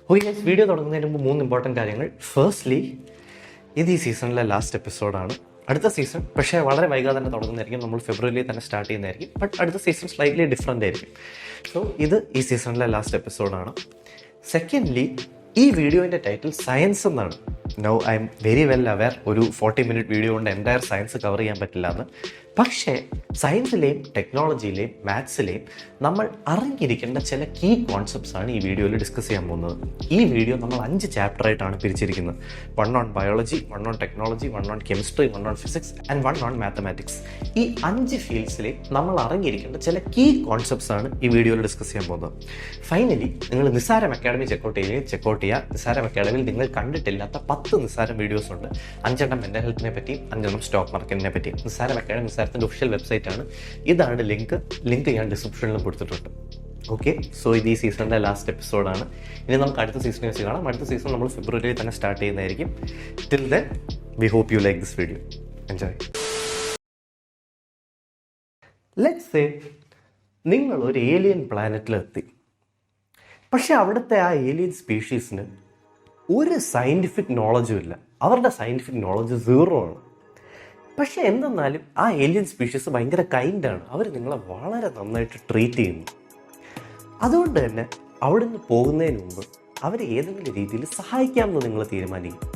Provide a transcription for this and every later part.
Okay guys, video തുടങ്ങുന്നതിന് മുമ്പ് 3 important കാര്യങ്ങൾ. ഫസ്റ്റ്ലി, ഇത് ഈ സീസണിലെ ലാസ്റ്റ് എപ്പിസോഡാണ്. അടുത്ത സീസൺ പക്ഷേ വളരെ വൈകാതെ തന്നെ തുടങ്ങുന്നതായിരിക്കും. നമ്മൾ ഫെബ്രുവരിയിൽ തന്നെ സ്റ്റാർട്ട് ചെയ്യുന്നതായിരിക്കും. ബട്ട് അടുത്ത സീസൺ സ്ലൈറ്റ്ലി ഡിഫറെൻ്റ് ആയിരിക്കും. സോ ഇത് ഈ സീസണിലെ ലാസ്റ്റ് എപ്പിസോഡാണ്. സെക്കൻഡ്ലി, ഈ വീഡിയോൻ്റെ ടൈറ്റിൽ സയൻസ് എന്നാണ്. Now I am very well aware ഒരു 40 മിനിറ്റ് വീഡിയോ കൊണ്ട് എൻ്റയർ സയൻസ് കവർ ചെയ്യാൻ പറ്റില്ല എന്ന്. പക്ഷേ സയൻസിലെയും ടെക്നോളജിയിലെയും മാത്സിലെയും നമ്മൾ അറിഞ്ഞിരിക്കേണ്ട ചില കീ കോൺസെപ്റ്റ്സ് ആണ് ഈ വീഡിയോയിൽ ഡിസ്കസ് ചെയ്യാൻ പോകുന്നത്. ഈ വീഡിയോ നമ്മൾ 5 ചാപ്റ്ററായിട്ടാണ് പിരിച്ചിരിക്കുന്നത്. 1 on biology, 1 on technology, 1 on chemistry, 1 on physics and 1 on mathematics. ഈ 5 ഫീൽഡ്സിലെയും നമ്മൾ അറിഞ്ഞിരിക്കേണ്ട ചില കീ കോൺസെപ്റ്റ്സ് ആണ് ഈ വീഡിയോയിൽ ഡിസ്കസ് ചെയ്യാൻ പോകുന്നത്. ഫൈനലി, നിങ്ങൾ നിസാരം അക്കാഡമി ചെക്കൗട്ട് ചെയ്യുക. നിസാരം അക്കാഡമിയിൽ നിങ്ങൾ കണ്ടിട്ടില്ലാത്ത 10 നിസാരം വീഡിയോസ് ഉണ്ട്. 5 മെൻ്റൽ ഹെൽത്തിനെ പറ്റിയും 5 സ്റ്റോക്ക് മാർക്കറ്റിനെ പറ്റിയും. നിസാരം അക്കാഡമി നിസാരത്തിൻ്റെ ഒഫീഷ്യൽ വെബ്സൈറ്റ് ആണ്. ഇതാണ് ലിങ്ക് ഞാൻ ഡിസ്ക്രിപ്ഷനിലും കൊടുത്തിട്ടുണ്ട്. ഓക്കെ, സോ ഇത് ഈ സീസണിൻ്റെ ലാസ്റ്റ് എപ്പിസോഡാണ്. ഇനി നമുക്ക് അടുത്ത സീസണിൽ വെച്ച് കാണാം. അടുത്ത സീസൺ നമ്മൾ ഫെബ്രുവരിയിൽ തന്നെ സ്റ്റാർട്ട് ചെയ്യുന്നതായിരിക്കും. Till then, we hope you like this video. Enjoy. Let's say നിങ്ങൾ ഒരു ഏലിയൻ പ്ലാനറ്റിലെത്തി. പക്ഷെ അവിടുത്തെ ആ ഏലിയൻ സ്പീഷീസിന് ഒരു സയൻറ്റിഫിക് നോളജും ഇല്ല. അവരുടെ സയൻറ്റിഫിക് നോളജ് 0 ആണ്. പക്ഷെ എന്തെന്നാലും ആ ഏലിയൻ സ്പീഷീസ് ഭയങ്കര കൈൻഡാണ്. അവർ നിങ്ങളെ വളരെ നന്നായിട്ട് ട്രീറ്റ് ചെയ്യുന്നു. അതുകൊണ്ട് തന്നെ അവിടെ നിന്ന് പോകുന്നതിന് മുമ്പ് അവരെ ഏതെങ്കിലും രീതിയിൽ സഹായിക്കാമെന്ന് നിങ്ങൾ തീരുമാനിക്കും.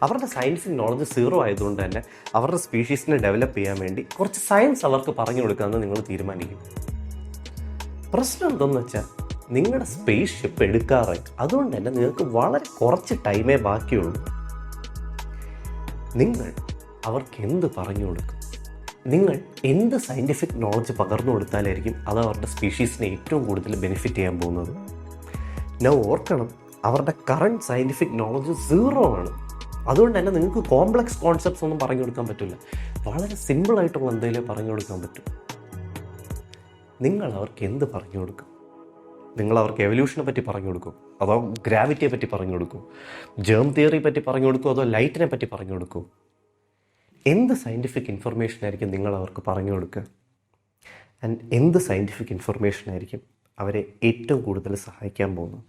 അവരുടെ സയൻസിക് നോളജ് 0 ആയതുകൊണ്ട് തന്നെ അവരുടെ സ്പീഷീസിനെ ഡെവലപ്പ് ചെയ്യാൻ വേണ്ടി കുറച്ച് സയൻസ് അവർക്ക് പറഞ്ഞു കൊടുക്കാമെന്ന് നിങ്ങൾ തീരുമാനിക്കും. പ്രശ്നം എന്തെന്ന് വെച്ചാൽ, നിങ്ങളുടെ സ്പേസ് ഷിപ്പ് എടുക്കാറായി. അതുകൊണ്ട് തന്നെ നിങ്ങൾക്ക് വളരെ കുറച്ച് ടൈമേ ബാക്കിയുള്ളൂ. നിങ്ങൾ അവർക്ക് എന്ത് പറഞ്ഞു കൊടുക്കും? നിങ്ങൾ എന്ത് സയൻറ്റിഫിക് നോളജ് പകർന്നു കൊടുത്താലായിരിക്കും അത് അവരുടെ സ്പീഷീസിനെ ഏറ്റവും കൂടുതൽ ബെനിഫിറ്റ് ചെയ്യാൻ പോകുന്നത്? ഞാൻ ഓർക്കണം, അവരുടെ കറണ്ട് സയൻറ്റിഫിക് നോളജ് 0 ആണ്. അതുകൊണ്ട് തന്നെ നിങ്ങൾക്ക് കോംപ്ലക്സ് കോൺസെപ്റ്റ്സ് ഒന്നും പറഞ്ഞു കൊടുക്കാൻ പറ്റില്ല. വളരെ സിമ്പിളായിട്ടുള്ള എന്തെങ്കിലും പറഞ്ഞു കൊടുക്കാൻ പറ്റും. നിങ്ങൾ അവർക്ക് എന്ത് പറഞ്ഞു കൊടുക്കും? നിങ്ങൾ അവർക്ക് എവല്യൂഷനെ പറ്റി പറഞ്ഞു കൊടുക്കും, അതോ ഗ്രാവിറ്റിയെ പറ്റി പറഞ്ഞു കൊടുക്കും, ജേം തിയറി പറ്റി പറഞ്ഞു കൊടുക്കും, അതോ ലൈറ്റിനെ പറ്റി പറഞ്ഞു കൊടുക്കും? എന്ത് സയൻറ്റിഫിക് ഇൻഫർമേഷൻ ആയിരിക്കും നിങ്ങൾ അവർക്ക് പറഞ്ഞു കൊടുക്കുക? ആൻഡ് എന്ത് സയൻറ്റിഫിക് ഇൻഫർമേഷൻ ആയിരിക്കും അവരെ ഏറ്റവും കൂടുതൽ സഹായിക്കാൻ പോകുന്നത്?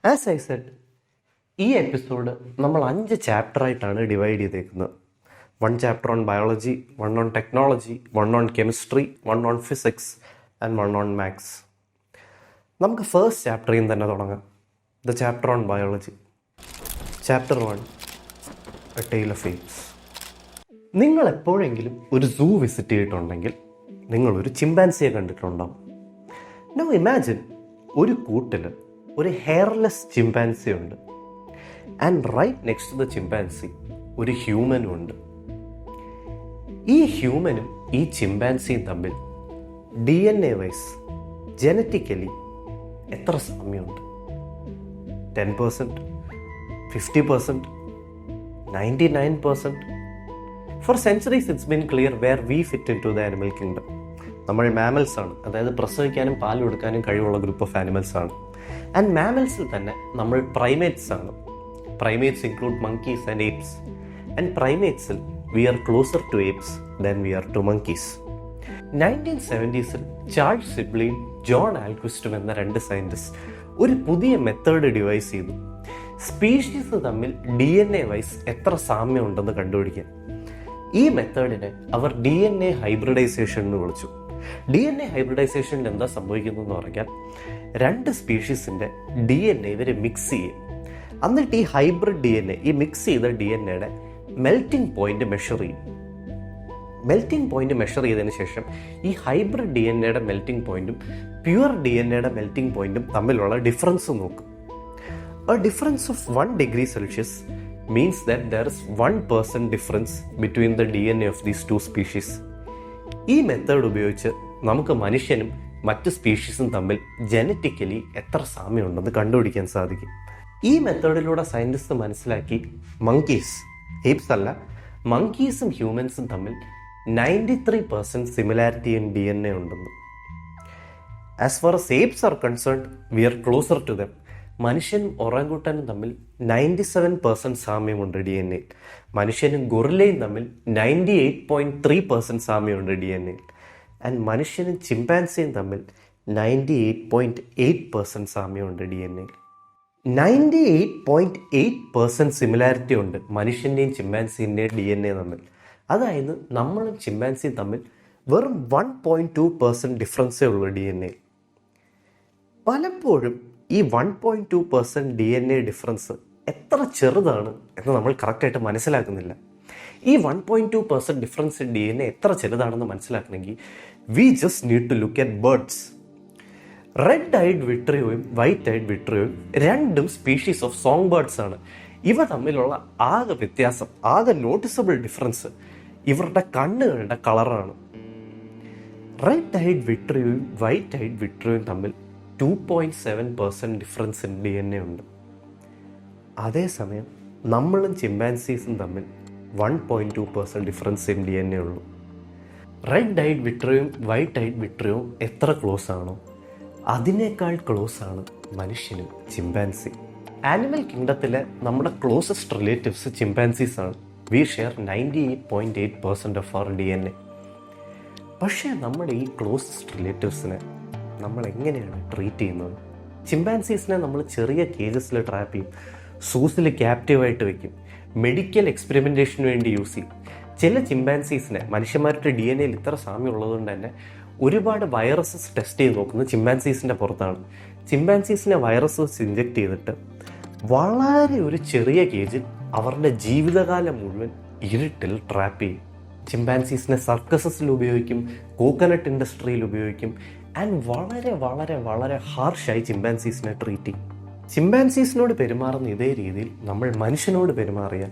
ആസ് ഐ സെഡ്, ഈ എപ്പിസോഡ് നമ്മൾ 5 ചാപ്റ്ററായിട്ടാണ് ഡിവൈഡ് ചെയ്തേക്കുന്നത്. 1 chapter on biology, 1 on technology, 1 on chemistry, 1 on physics and 1 on maths. നമുക്ക് ഫസ്റ്റ് ചാപ്റ്ററിൽ നിന്ന് തന്നെ തുടങ്ങാം. The chapter on biology. Chapter 1, A tale of ഏപ്സ്. നിങ്ങൾ എപ്പോഴെങ്കിലും ഒരു സൂ വിസിറ്റ് ചെയ്തിട്ടുണ്ടെങ്കിൽ നിങ്ങളൊരു ചിമ്പാൻസിയെ കണ്ടിട്ടുണ്ടാവും. നൗ ഇമാജിൻ, ഒരു കൂട്ടിൽ ഒരു ഹെയർലെസ് ചിമ്പാൻസി ഉണ്ട്. And right next to the chimpanzee ഒരു ഹ്യൂമനും ഉണ്ട്. ഈ ഹ്യൂമനും ഈ ചിമ്പാൻസിയും തമ്മിൽ DNA വൈസ്, ജനറ്റിക്കലി എത്ര സാമ്യമുണ്ട്? 10%, 50%, 99%? Four centuries it's been clear where we fit in to the animal kingdom. നമ്മൾ മാമൽസ് ആണ്, അതായത് പ്രസവിക്കാനും പാൽ കൊടുക്കാനും കഴിവുള്ള ഗ്രൂപ്പ് ഓഫ് ആനിമൽസ് ആണ്. ആൻഡ് മാമൽസിൽ തന്നെ നമ്മൾ പ്രൈമേറ്റ്സ് ആണ്. Primates include monkeys and apes. And പ്രൈമേറ്റ്സിൽ we are closer to apes than we are to monkeys. 1970s Charles സിബ്ലിയും ജോൺ ആൽക്വിസ്റ്റും എന്ന 2 സയൻറ്റിസ്റ്റ് ഒരു പുതിയ മെത്തേഡ് ഡിവൈസ് ചെയ്തു. സ്പീഷീസ് തമ്മിൽ DNA വൈസ് എത്ര സാമ്യം ഉണ്ടെന്ന് കണ്ടുപിടിക്കാൻ. ഈ മെത്തേഡിനെ അവർ DNA ഹൈബ്രിഡൈസേഷൻ എന്ന് വിളിച്ചു. DNA ഹൈബ്രിഡൈസേഷനിൽ എന്താ സംഭവിക്കുന്നതെന്ന് പറഞ്ഞാൽ, 2 സ്പീഷീസിൻ്റെ DNA ഇവർ മിക്സ് ചെയ്യും. എന്നിട്ട് ഈ ഹൈബ്രിഡ് DNA, ഈ മിക്സ് ചെയ്ത DNAയുടെ മെൽറ്റിംഗ് പോയിന്റ് മെഷർ ചെയ്യും. മെൽറ്റിംഗ് പോയിന്റ് മെഷർ ചെയ്തതിന് ശേഷം ഈ ഹൈബ്രിഡ് DNAയുടെ മെൽറ്റിംഗ് പോയിന്റും പ്യുവർ DNAയുടെ മെൽറ്റിംഗ് പോയിന്റും തമ്മിലുള്ള ഡിഫറൻസ് നോക്കും. A difference of 1 degree Celsius means that there is 1% difference between the DNA of these 2 species. ഈ മെത്തേഡ് ഉപയോഗിച്ച് നമുക്ക് മനുഷ്യനും മറ്റു സ്പീഷീസും തമ്മിൽ ജനറ്റിക്കലി എത്ര സാമ്യമുണ്ടെന്ന് കണ്ടുപിടിക്കാൻ സാധിക്കും. ഈ മെത്തേഡിലൂടെ സയൻറ്റിസ്റ്റ് മനസ്സിലാക്കി മങ്കീസ്, ഏപ്സ് അല്ല, മങ്കീസും ഹ്യൂമൻസും തമ്മിൽ 93% സിമിലാരിറ്റി ഇൻ DNA ഉണ്ടെന്ന്. As far as apes are concerned, we are closer to them. മനുഷ്യനും ഒറാങ്കുട്ടാനും തമ്മിൽ 97% സാമ്യമുണ്ട് DNA. മനുഷ്യനും ഗൊറില്ലയും തമ്മിൽ 98.3% സാമ്യമുണ്ട് DNA. ആൻഡ് മനുഷ്യനും ചിമ്പാൻസിയും തമ്മിൽ 98.8% സാമ്യമുണ്ട് DNA. 98.8% സിമിലാരിറ്റി ഉണ്ട് മനുഷ്യൻ്റെയും ചിമ്പാൻസിൻ്റെയും DNA തമ്മിൽ. അതായത് നമ്മളും ചിമ്പാൻസിയും തമ്മിൽ വെറും 1.2% ഡിഫറൻസേ ഉള്ളൂ DNA. പലപ്പോഴും ഈ 1.2% DNA ഡിഫറൻസ് എത്ര ചെറുതാണ് എന്ന് നമ്മൾ കറക്റ്റായിട്ട് മനസ്സിലാക്കുന്നില്ല. ഈ 1.2% ഡിഫറൻസ് ഇൻ DNA എത്ര ചെറുതാണെന്ന് മനസ്സിലാക്കണമെങ്കിൽ we just need to look at birds. Red eyed വിട്രിയോയും വൈറ്റ് ഐഡ് വിട്രിയോയും രണ്ടും സ്പീഷീസ് ഓഫ് സോങ് ബേർഡ്സ് ആണ്. ഇവ തമ്മിലുള്ള ആകെ വ്യത്യാസം, ആകെ നോട്ടിസബിൾ ഡിഫറൻസ് ഇവരുടെ കണ്ണുകളുടെ കളറാണ്. റെഡ് ഐഡ് വിട്രിയോയും വൈറ്റ് ഐഡ് വിട്രിയോയും തമ്മിൽ 2.7% ഡിഫറൻസ് ഇൻ DNA ഉണ്ട്. അതേസമയം നമ്മളും ചിമ്പാൻസീസും തമ്മിൽ 1.2% ഡിഫറൻസ് ഇൻ DNA ഉള്ളൂ. റെഡ് ഐഡ് വിട്രിയോയും വൈറ്റ് ഐഡ് വിട്രിയോയും എത്ര ക്ലോസ് ആണോ അതിനേക്കാൾ ക്ലോസ് ആണ് മനുഷ്യനും ചിമ്പാൻസി. ആനിമൽ കിങ്ഡത്തിലെ നമ്മുടെ ക്ലോസസ്റ്റ് റിലേറ്റീവ്സ് ചിമ്പാൻസീസ് ആണ്. We share 98.8% of our DNA. പക്ഷേ നമ്മുടെ ഈ ക്ലോസസ്റ്റ് റിലേറ്റീവ്സിനെ നമ്മൾ എങ്ങനെയാണ് ട്രീറ്റ് ചെയ്യുന്നത്? ചിമ്പാൻസീസിനെ നമ്മൾ ചെറിയ കേജസിൽ ട്രാപ്പ് ചെയ്യും, സൂസിൽ ക്യാപ്റ്റീവായിട്ട് വെക്കും, മെഡിക്കൽ എക്സ്പെരിമെൻറ്റേഷന് വേണ്ടി യൂസ് ചെയ്യും. ചില ചിമ്പാൻസീസിനെ മനുഷ്യന്മാരുടെ DNA ഇത്ര സാമ്യം ഉള്ളതുകൊണ്ട് തന്നെ ഒരുപാട് വൈറസസ് ടെസ്റ്റ് ചെയ്ത് നോക്കുന്നത് ചിമ്പാൻസീസിൻ്റെ പുറത്താണ്. ചിമ്പാൻസീസിനെ വൈറസസ് ഇഞ്ചെക്ട് ചെയ്തിട്ട് വളരെ ഒരു ചെറിയ കേജിൽ അവരുടെ ജീവിതകാലം മുഴുവൻ ഇരുട്ടിൽ ട്രാപ്പ് ചെയ്യും. ചിമ്പാൻസീസിനെ സർക്കസസിൽ ഉപയോഗിക്കും, കോക്കനട്ട് ഇൻഡസ്ട്രിയിൽ ഉപയോഗിക്കും, ആൻഡ് വളരെ വളരെ വളരെ ഹാർഷായി ചിമ്പാൻസീസിനെ ട്രീറ്റ് ചെയ്യും. ചിമ്പാൻസീസിനോട് പെരുമാറുന്ന ഇതേ രീതിയിൽ നമ്മൾ മനുഷ്യനോട് പെരുമാറിയാൽ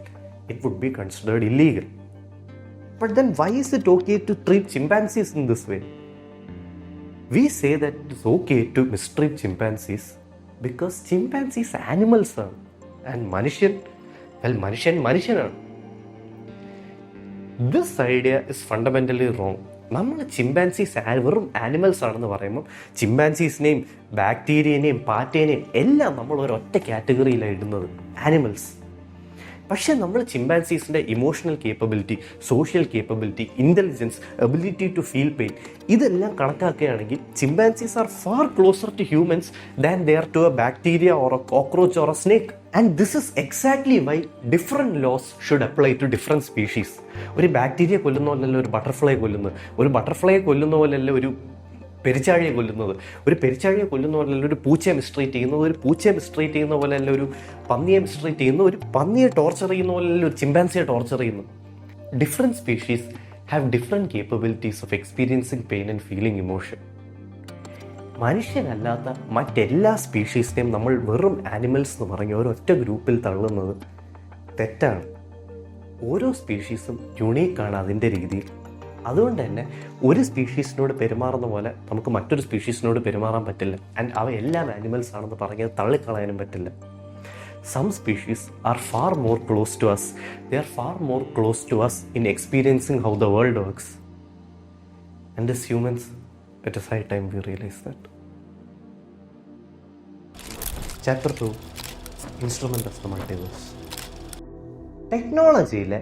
it would be considered illegal. But then why is it okay to treat chimpanzees in this way? We say that it is okay to mistreat chimpanzees because chimpanzees animals are and മനുഷ്യനാണ്. This idea is fundamentally wrong. നമ്മൾ chimpanzees വെറും animals ആണെന്ന് പറയുമ്പോൾ ചിമ്പാൻസീസിനെയും ബാക്ടീരിയനെയും പാറ്റേനെയും എല്ലാം നമ്മൾ ഒരൊറ്റ കാറ്റഗറിയിലാണ് ഇടുന്നത്, animals. പക്ഷേ നമ്മൾ ചിമ്പാൻസീസിൻ്റെ emotional capability, social capability, intelligence, ability to feel pain ഇതെല്ലാം കണക്കാക്കുകയാണെങ്കിൽ chimpanzees are far closer to humans than they are to a bacteria or a cockroach or a snake. And this is exactly why different laws should apply to different species. ഒരു bacteria കൊല്ലുന്ന പോലെയല്ല ഒരു butterfly കൊല്ലുന്നത്, ഒരു ബട്ടർഫ്ലൈയെ കൊല്ലുന്ന പോലെയല്ല ഒരു പെരിച്ചാഴിയെ കൊല്ലുന്നത്, ഒരു പെരിച്ചാഴിയെ കൊല്ലുന്ന പോലെയല്ല ഒരു പൂച്ചയെ മിസ്ട്രീറ്റ് ചെയ്യുന്നത്, ഒരു പൂച്ചയെ മിസ്ട്രീറ്റ് ചെയ്യുന്ന പോലെയല്ല ഒരു പന്നിയെ മിസ്ട്രീറ്റ് ചെയ്യുന്നു, ഒരു പന്നിയെ ടോർച്ചർ ചെയ്യുന്ന പോലെയല്ല ഒരു ചിമ്പാൻസിയെ ടോർച്ചർ ചെയ്യുന്നു. Different species have different capabilities of experiencing pain and feeling emotion. മനുഷ്യനല്ലാത്ത മറ്റെല്ലാ സ്പീഷീസിനെയും നമ്മൾ വെറും ആനിമൽസ് എന്ന് പറഞ്ഞ് ഒരൊറ്റ ഗ്രൂപ്പിൽ തള്ളുന്നത് തെറ്റാണ്. ഓരോ സ്പീഷീസും യുണീക്കാണ് അതിൻ്റെ രീതിയിൽ. അതുകൊണ്ട് തന്നെ ഒരു സ്പീഷീസിനോട് പെരുമാറുന്ന പോലെ നമുക്ക് മറ്റൊരു സ്പീഷീസിനോട് പെരുമാറാൻ പറ്റില്ല. ആൻഡ് അവ എല്ലാം ആനിമൽസ് ആണെന്ന് പറഞ്ഞത് തള്ളിക്കളയാനും പറ്റില്ല. Some species are far more close to us. They are far more close to us in experiencing how the world works. And as humans, it is high time we realize that. Chapter 2, Instrument of the Multiverse. ടെക്നോളജിയിലെ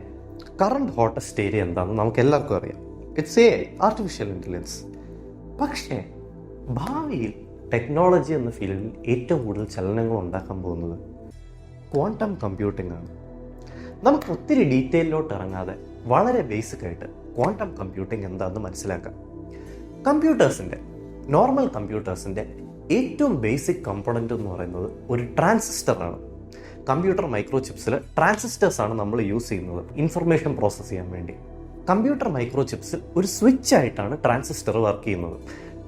current hottest area എന്താണെന്ന് നമുക്ക് എല്ലാവർക്കും അറിയാം. It's AI, artificial intelligence. പക്ഷേ ഭാവിയിൽ technology എന്ന ഫീൽഡിൽ ഏറ്റവും കൂടുതൽ ചലനങ്ങൾ ഉണ്ടാക്കാൻ പോകുന്നത് ക്വാണ്ടം കമ്പ്യൂട്ടിംഗ് ആണ്. നമുക്ക് ഒത്തിരി ഡീറ്റെയിലോട്ട് ഇറങ്ങാതെ വളരെ ബേസിക്കായിട്ട് ക്വാണ്ടം കമ്പ്യൂട്ടിംഗ് എന്താണെന്ന് മനസ്സിലാക്കാം. നോർമൽ കമ്പ്യൂട്ടേഴ്സിൻ്റെ ഏറ്റവും ബേസിക് കമ്പോണൻ്റ് എന്ന് പറയുന്നത് ഒരു ട്രാൻസിസ്റ്ററാണ്. കമ്പ്യൂട്ടർ മൈക്രോചിപ്സിൽ ട്രാൻസിസ്റ്റേഴ്സാണ് നമ്മൾ യൂസ് ചെയ്യുന്നത് ഇൻഫർമേഷൻ പ്രോസസ്സ് ചെയ്യാൻ വേണ്ടി. കമ്പ്യൂട്ടർ മൈക്രോചിപ്സിൽ ഒരു സ്വിച്ച് ആയിട്ടാണ് ട്രാൻസിസ്റ്റർ വർക്ക് ചെയ്യുന്നത്.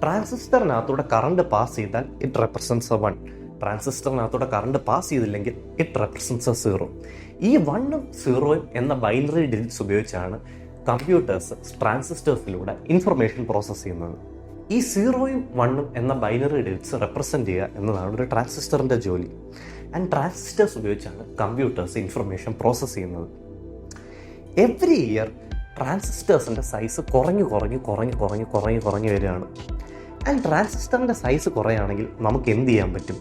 ട്രാൻസിസ്റ്ററിനകത്തൂടെ കറണ്ട് പാസ് ചെയ്താൽ ഇറ്റ് റെപ്രസെൻറ്റ്സ് എ 1. ട്രാൻസിസ്റ്ററിനകത്തൂടെ കറണ്ട് പാസ് ചെയ്തില്ലെങ്കിൽ ഇറ്റ് റെപ്രസെൻറ്റ്സ് എ 0. ഈ 1ഉം 0ഉം എന്ന ബൈനറി ഡിജിറ്റ്സ് ഉപയോഗിച്ചാണ് കമ്പ്യൂട്ടേഴ്സ് ട്രാൻസിസ്റ്റേഴ്സിലൂടെ ഇൻഫർമേഷൻ പ്രോസസ്സ് ചെയ്യുന്നത്. ഈ 0ഉം 1ഉം എന്ന ബൈനറി ഡിജിറ്റ്സ് റെപ്രസെൻറ്റ് ചെയ്യുക എന്നതാണ് ഒരു ട്രാൻസിസ്റ്ററിൻ്റെ ജോലി. ആൻഡ് ട്രാൻസിസ്റ്റേഴ്സ് ഉപയോഗിച്ചാണ് കമ്പ്യൂട്ടേഴ്സ് ഇൻഫർമേഷൻ പ്രോസസ്സ് ചെയ്യുന്നത്. എവറി ഇയർ ട്രാൻസിസ്റ്റേഴ്സിൻ്റെ സൈസ് കുറഞ്ഞു വരികയാണ്. ആൻഡ് ട്രാൻസിസ്റ്ററിൻ്റെ സൈസ് കുറയുകയാണെങ്കിൽ നമുക്ക് എന്ത് ചെയ്യാൻ പറ്റും?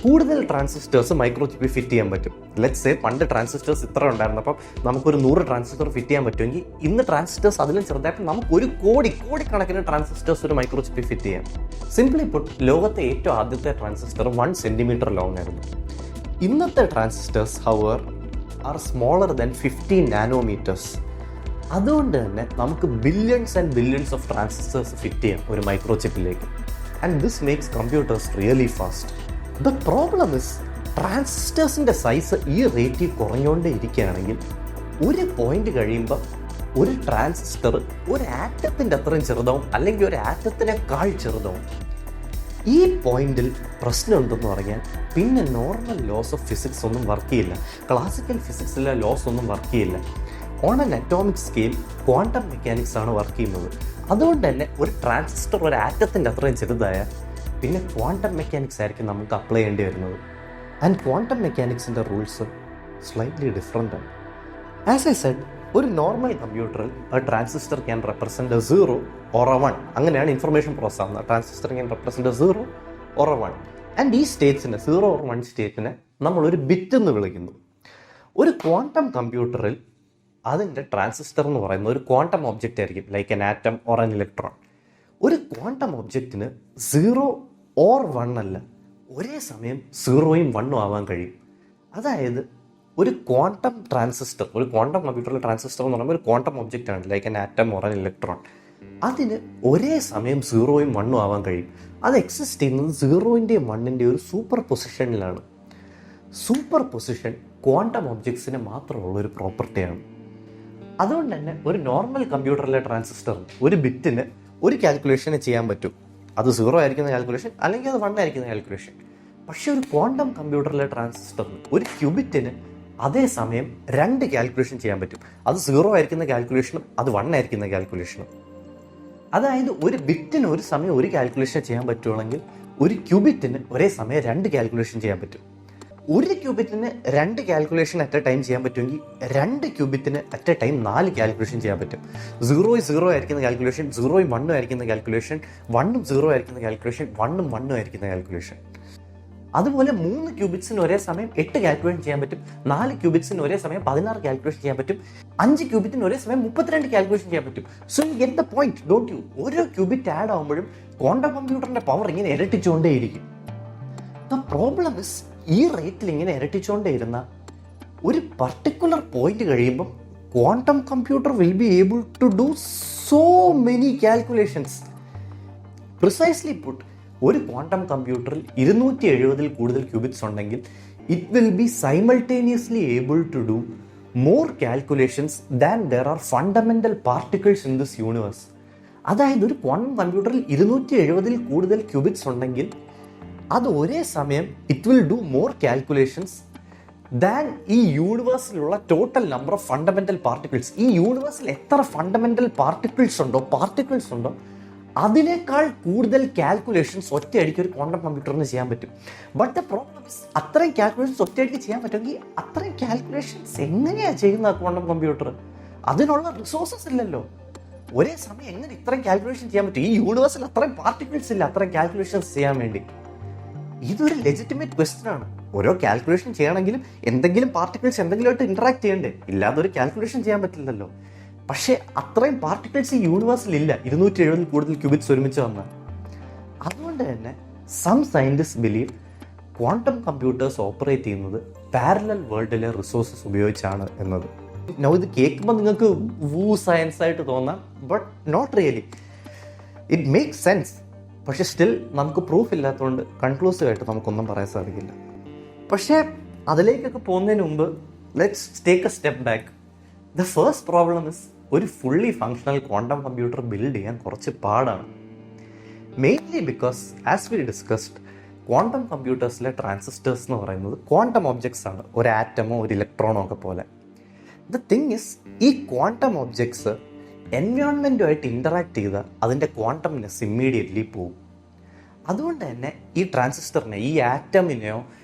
കൂടുതൽ ട്രാൻസിസ്റ്റേഴ്സ് മൈക്രോ ചിപ്പിൽ ഫിറ്റ് ചെയ്യാൻ പറ്റും. ലെറ്റ്സ് സേ പണ്ട് ട്രാൻസിസ്റ്റേഴ്സ് ഇത്ര ഉണ്ടായിരുന്നപ്പോൾ നമുക്കൊരു 100 ട്രാൻസിസ്റ്റർ ഫിറ്റ് ചെയ്യാൻ പറ്റുമെങ്കിൽ ഇന്ന് ട്രാൻസിസ്റ്റേഴ്സ് അതിലും ചെറുതായപ്പോൾ നമുക്ക് ഒരു കോടിക്കണക്കിന് ട്രാൻസിസ്റ്റേഴ്സ് ഒരു മൈക്രോ ചിപ്പിൽ ഫിറ്റ് ചെയ്യാം. സിംപ്ലി പുട്ട്, ലോകത്തെ ഏറ്റവും ആദ്യത്തെ ട്രാൻസിസ്റ്റർ 1 സെൻറ്റിമീറ്റർ ലോങ് ആയിരുന്നു. ഇന്നത്തെ transistors however are smaller than 15 nanometres. അതുകൊണ്ട് തന്നെ നമുക്ക് billions and billions of transistors fit ചെയ്യാം ഒരു മൈക്രോ ചിപ്പിലേക്ക്. And this makes computers really fast. The problem is ട്രാൻസിസ്റ്റേഴ്സിൻ്റെ സൈസ് ഈ റേറ്റിൽ കുറഞ്ഞുകൊണ്ടേ ഇരിക്കുകയാണെങ്കിൽ ഒരു പോയിന്റ് കഴിയുമ്പോൾ ഒരു ട്രാൻസിസ്റ്റർ ഒരു ആറ്റത്തിൻ്റെ അത്രയും ചെറുതാവും, അല്ലെങ്കിൽ ഒരു ആറ്റത്തിനേക്കാൾ ചെറുതാവും. ഈ പോയിന്റിൽ പ്രശ്നം എന്തെന്ന് പറഞ്ഞാൽ പിന്നെ നോർമൽ ലോസ് ഓഫ് ഫിസിക്സ് ഒന്നും വർക്ക് ചെയ്യില്ല, ക്ലാസിക്കൽ ഫിസിക്സിലെ ലോസ് ഒന്നും വർക്ക് ചെയ്യില്ല. On an atomic scale quantum mechanics ആണ് വർക്ക് ചെയ്യുന്നത്. അതുകൊണ്ട് തന്നെ ഒരു ട്രാൻസിസ്റ്റർ ഒരു ആറ്റത്തിൻ്റെ അത്രയും ചെറുതായാൽ പിന്നെ ക്വാണ്ടം മെക്കാനിക്സ് ആയിരിക്കും നമുക്ക് അപ്ലൈ ചെയ്യേണ്ടി വരുന്നത്. ആൻഡ് ക്വാണ്ടം മെക്കാനിക്സിൻ്റെ റൂൾസ് സ്ലൈറ്റ്ലി ഡിഫറെൻ്റ് ആണ്. ആസ് ഐ സെഡ്, ഒരു നോർമൽ കമ്പ്യൂട്ടറിൽ ഒരു ട്രാൻസിസ്റ്റർ ക്യാൻ റെപ്രസെൻറ്റ് 0 or 1. അങ്ങനെയാണ് ഇൻഫർമേഷൻ പ്രോസസ് ആവുന്നത്. Transistor can represent 0 or 1. And ഈ സ്റ്റേറ്റ്സിനെ 0 or 1 സ്റ്റേറ്റിനെ നമ്മളൊരു ബിറ്റ് എന്ന് വിളിക്കുന്നു. ഒരു ക്വാണ്ടം കമ്പ്യൂട്ടറിൽ അതിൻ്റെ ട്രാൻസിസ്റ്റർ എന്ന് പറയുന്നത് ഒരു ക്വാണ്ടം ഒബ്ജക്റ്റ് ആയിരിക്കും, like an atom or an electron. ഒരു ക്വാണ്ടം ഒബ്ജക്റ്റിന് 0 or 1 അല്ല, ഒരേ സമയം 0ഉം 1ഉം ആവാൻ കഴിയും. അതായത് ഒരു ക്വാണ്ടം ട്രാൻസിസ്റ്റർ, ഒരു ക്വാണ്ടം കമ്പ്യൂട്ടറിലെ ട്രാൻസിസ്റ്റർ എന്ന് പറയുമ്പോൾ ഒരു ക്വാണ്ടം ഒബ്ജക്റ്റ് ആണ്, like an atom or an electron. അതിന് ഒരേ സമയം 0ഉം 1ഉം ആവാൻ കഴിയും. അത് എക്സിസ്റ്റ് ചെയ്യുന്നത് 0ൻ്റെയും 1ൻ്റെയും ഒരു സൂപ്പർ പൊസിഷനിലാണ്. സൂപ്പർ പൊസിഷൻ ക്വാണ്ടം ഒബ്ജക്ട്സിന് മാത്രമുള്ള ഒരു പ്രോപ്പർട്ടിയാണ്. അതുകൊണ്ട് തന്നെ ഒരു നോർമൽ കമ്പ്യൂട്ടറിലെ ട്രാൻസിസ്റ്റർ ഒരു ബിറ്റിന് ഒരു കാൽക്കുലേഷന് ചെയ്യാൻ പറ്റും. അത് 0 ആയിരിക്കുന്ന കാൽക്കുലേഷൻ, അല്ലെങ്കിൽ അത് 1 ആയിരിക്കുന്ന കാൽക്കുലേഷൻ. പക്ഷേ ഒരു ക്വാണ്ടം കമ്പ്യൂട്ടറിലെ ട്രാൻസിസ്റ്ററിന് ഒരു ക്യൂബിറ്റിന് അതേസമയം 2 കാൽക്കുലേഷൻ ചെയ്യാൻ പറ്റും. അത് 0 ആയിരിക്കുന്ന കാൽക്കുലേഷനും അത് 1 ആയിരിക്കുന്ന കാൽക്കുലേഷനും. അതായത് ഒരു ബിറ്റിന് ഒരു സമയം ഒരു കാൽക്കുലേഷൻ ചെയ്യാൻ പറ്റുവാണെങ്കിൽ ഒരു ക്യൂബിറ്റിന് ഒരേ സമയം 2 കാൽക്കുലേഷൻ ചെയ്യാൻ പറ്റും. ഒരു ക്യൂബിറ്റിന് 2 കാൽക്കുലേഷൻ അറ്റ് എ ടൈം ചെയ്യാൻ പറ്റുമെങ്കിൽ 2 ക്യൂബിറ്റിന് അറ്റ് എ ടൈം 4 കാൽക്കുലേഷൻ ചെയ്യാൻ പറ്റും. 0 ആയിരിക്കുന്ന കാൽക്കുലേഷൻ, 0ഉം 1ഉം ആയിരിക്കുന്ന കാൽക്കുലേഷൻ, 1ഉം 0 ആയിരിക്കുന്ന കാൽക്കുലേഷൻ, 1ഉം 1ഉം ആയിരിക്കുന്ന കാൽക്കുലേഷൻ. അതുപോലെ 3 ക്യൂബിറ്റ്സിന് ഒരേ സമയം 8 കാൽക്കുലേഷൻ ചെയ്യാൻ പറ്റും. 4 ക്യൂബിറ്റ്സിന് ഒരേ സമയം 16 കാൽക്കുലേഷൻ ചെയ്യാൻ പറ്റും. 5 ക്യൂബിറ്റിന് ഒരേ സമയം 32 കാൽക്കുലേഷൻ ചെയ്യാൻ പറ്റും. So you get the point, don't you? ഓരോ ക്യൂബിറ്റ് ആഡ് ആകുമ്പോഴും ക്വാണ്ടം കമ്പ്യൂട്ടറിന്റെ പവർ ഇങ്ങനെ ഇരട്ടിച്ചുകൊണ്ടേയിരിക്കും. ദ പ്രോബ്ലം ഇസ്, ഈ റേറ്റിൽ ഇങ്ങനെ ഇരട്ടിച്ചുകൊണ്ടേയിരുന്ന ഒരു പർട്ടിക്കുലർ പോയിന്റ് കഴിയുമ്പോൾ quantum computer will be able to do so many calculations. Precisely put, ഒരു ക്വാണ്ടം കമ്പ്യൂട്ടറിൽ 270 കൂടുതൽ ക്യൂബിറ്റ്സ് ഉണ്ടെങ്കിൽ it will be simultaneously able to do more calculations than there are fundamental particles in this universe. അതായത് ഒരു quantum കമ്പ്യൂട്ടറിൽ 270 കൂടുതൽ qubits ഉണ്ടെങ്കിൽ അത് ഒരേ സമയം it will do more calculations than ഈ യൂണിവേഴ്സിലുള്ള total number of fundamental particles. ഈ യൂണിവേഴ്സിൽ എത്ര ഫണ്ടമെന്റൽ പാർട്ടിക്കിൾസ് ഉണ്ടോ അതിനേക്കാൾ കൂടുതൽ കാൽക്കുലേഷൻസ് ഒറ്റയടിക്ക് ഒരു ക്വാണ്ടം കമ്പ്യൂട്ടറിന് ചെയ്യാൻ പറ്റും. ബട്ട് ദ പ്രോബ്ലം ഇസ്, അത്രയും കാൽക്കുലേഷൻസ് ഒറ്റയടിക്ക് ചെയ്യാൻ പറ്റുമെങ്കിൽ അത്രയും കാൽക്കുലേഷൻസ് എങ്ങനെയാണ് ചെയ്യുന്നത് ക്വാണ്ടം കമ്പ്യൂട്ടർ? അതിനുള്ള റിസോഴ്സസ് ഇല്ലല്ലോ. ഒരേ സമയം എങ്ങനെ ഇത്രയും കാൽക്കുലേഷൻ ചെയ്യാൻ പറ്റും? ഈ യൂണിവേഴ്സിൽ അത്രയും പാർട്ടിക്കിൾസ് ഇല്ല അത്രയും കാൽക്കുലേഷൻസ് ചെയ്യാൻ വേണ്ടി. ഇതൊരു ലെജിറ്റിമേറ്റ് ക്വസ്റ്റ്യൻ ആണ്. ഓരോ കാൽക്കുലേഷൻ ചെയ്യണമെങ്കിലും എന്തെങ്കിലും പാർട്ടിക്കിൾസ് എന്തെങ്കിലുമായിട്ട് ഇന്ററാക്ട് ചെയ്യണ്ടേ? ഇല്ലാതെ ഒരു കാൽക്കുലേഷൻ ചെയ്യാൻ പറ്റില്ലല്ലോ. പക്ഷേ അത്രയും പാർട്ടിക്കിൾസ് ഈ യൂണിവേഴ്സിൽ ഇല്ല, 270 കൂടുതൽ ക്യൂബിറ്റ്സ് ഒരുമിച്ച് വന്നാൽ. അതുകൊണ്ട് തന്നെ some scientist believe quantum computers operate ചെയ്യുന്നത് പാരലൽ വേൾഡിലെ റിസോഴ്സസ് ഉപയോഗിച്ചാണ് എന്നത്. ഇത് കേൾക്കുമ്പോൾ നിങ്ങൾക്ക് സയൻസ് ആയിട്ട് തോന്നാം, but not really. It makes sense. പക്ഷെ സ്റ്റിൽ നമുക്ക് പ്രൂഫ് ഇല്ലാത്തതുകൊണ്ട് കൺക്ലൂസീവ് ആയിട്ട് നമുക്കൊന്നും പറയാൻ സാധിക്കില്ല. പക്ഷേ അതിലേക്കൊക്കെ പോകുന്നതിന് മുമ്പ് let's take a step back. The first problem is, ഒരു fully functional quantum computer build ചെയ്യാൻ കുറച്ച് പാടാണ്. Mainly because as we discussed, quantum കമ്പ്യൂട്ടേഴ്സിലെ ട്രാൻസിസ്റ്റേഴ്സ് എന്ന് പറയുന്നത് ക്വാണ്ടം ഒബ്ജക്ട്സ് ആണ്, ഒരു ആറ്റമോ ഒരു ഇലക്ട്രോണോ ഒക്കെ പോലെ. ദ തിങ് ഇസ്, ഈ ക്വാണ്ടം ഒബ്ജക്ട്സ് എൻവയോൺമെൻറ്റുമായിട്ട് ഇൻറ്ററാക്ട് ചെയ്താൽ അതിൻ്റെ ക്വാണ്ടംനെസ് ഇമ്മീഡിയറ്റ്ലി പോവും. അതുകൊണ്ട് തന്നെ ഈ ട്രാൻസിസ്റ്ററിനെ, ഈ ആറ്റമിനെയോ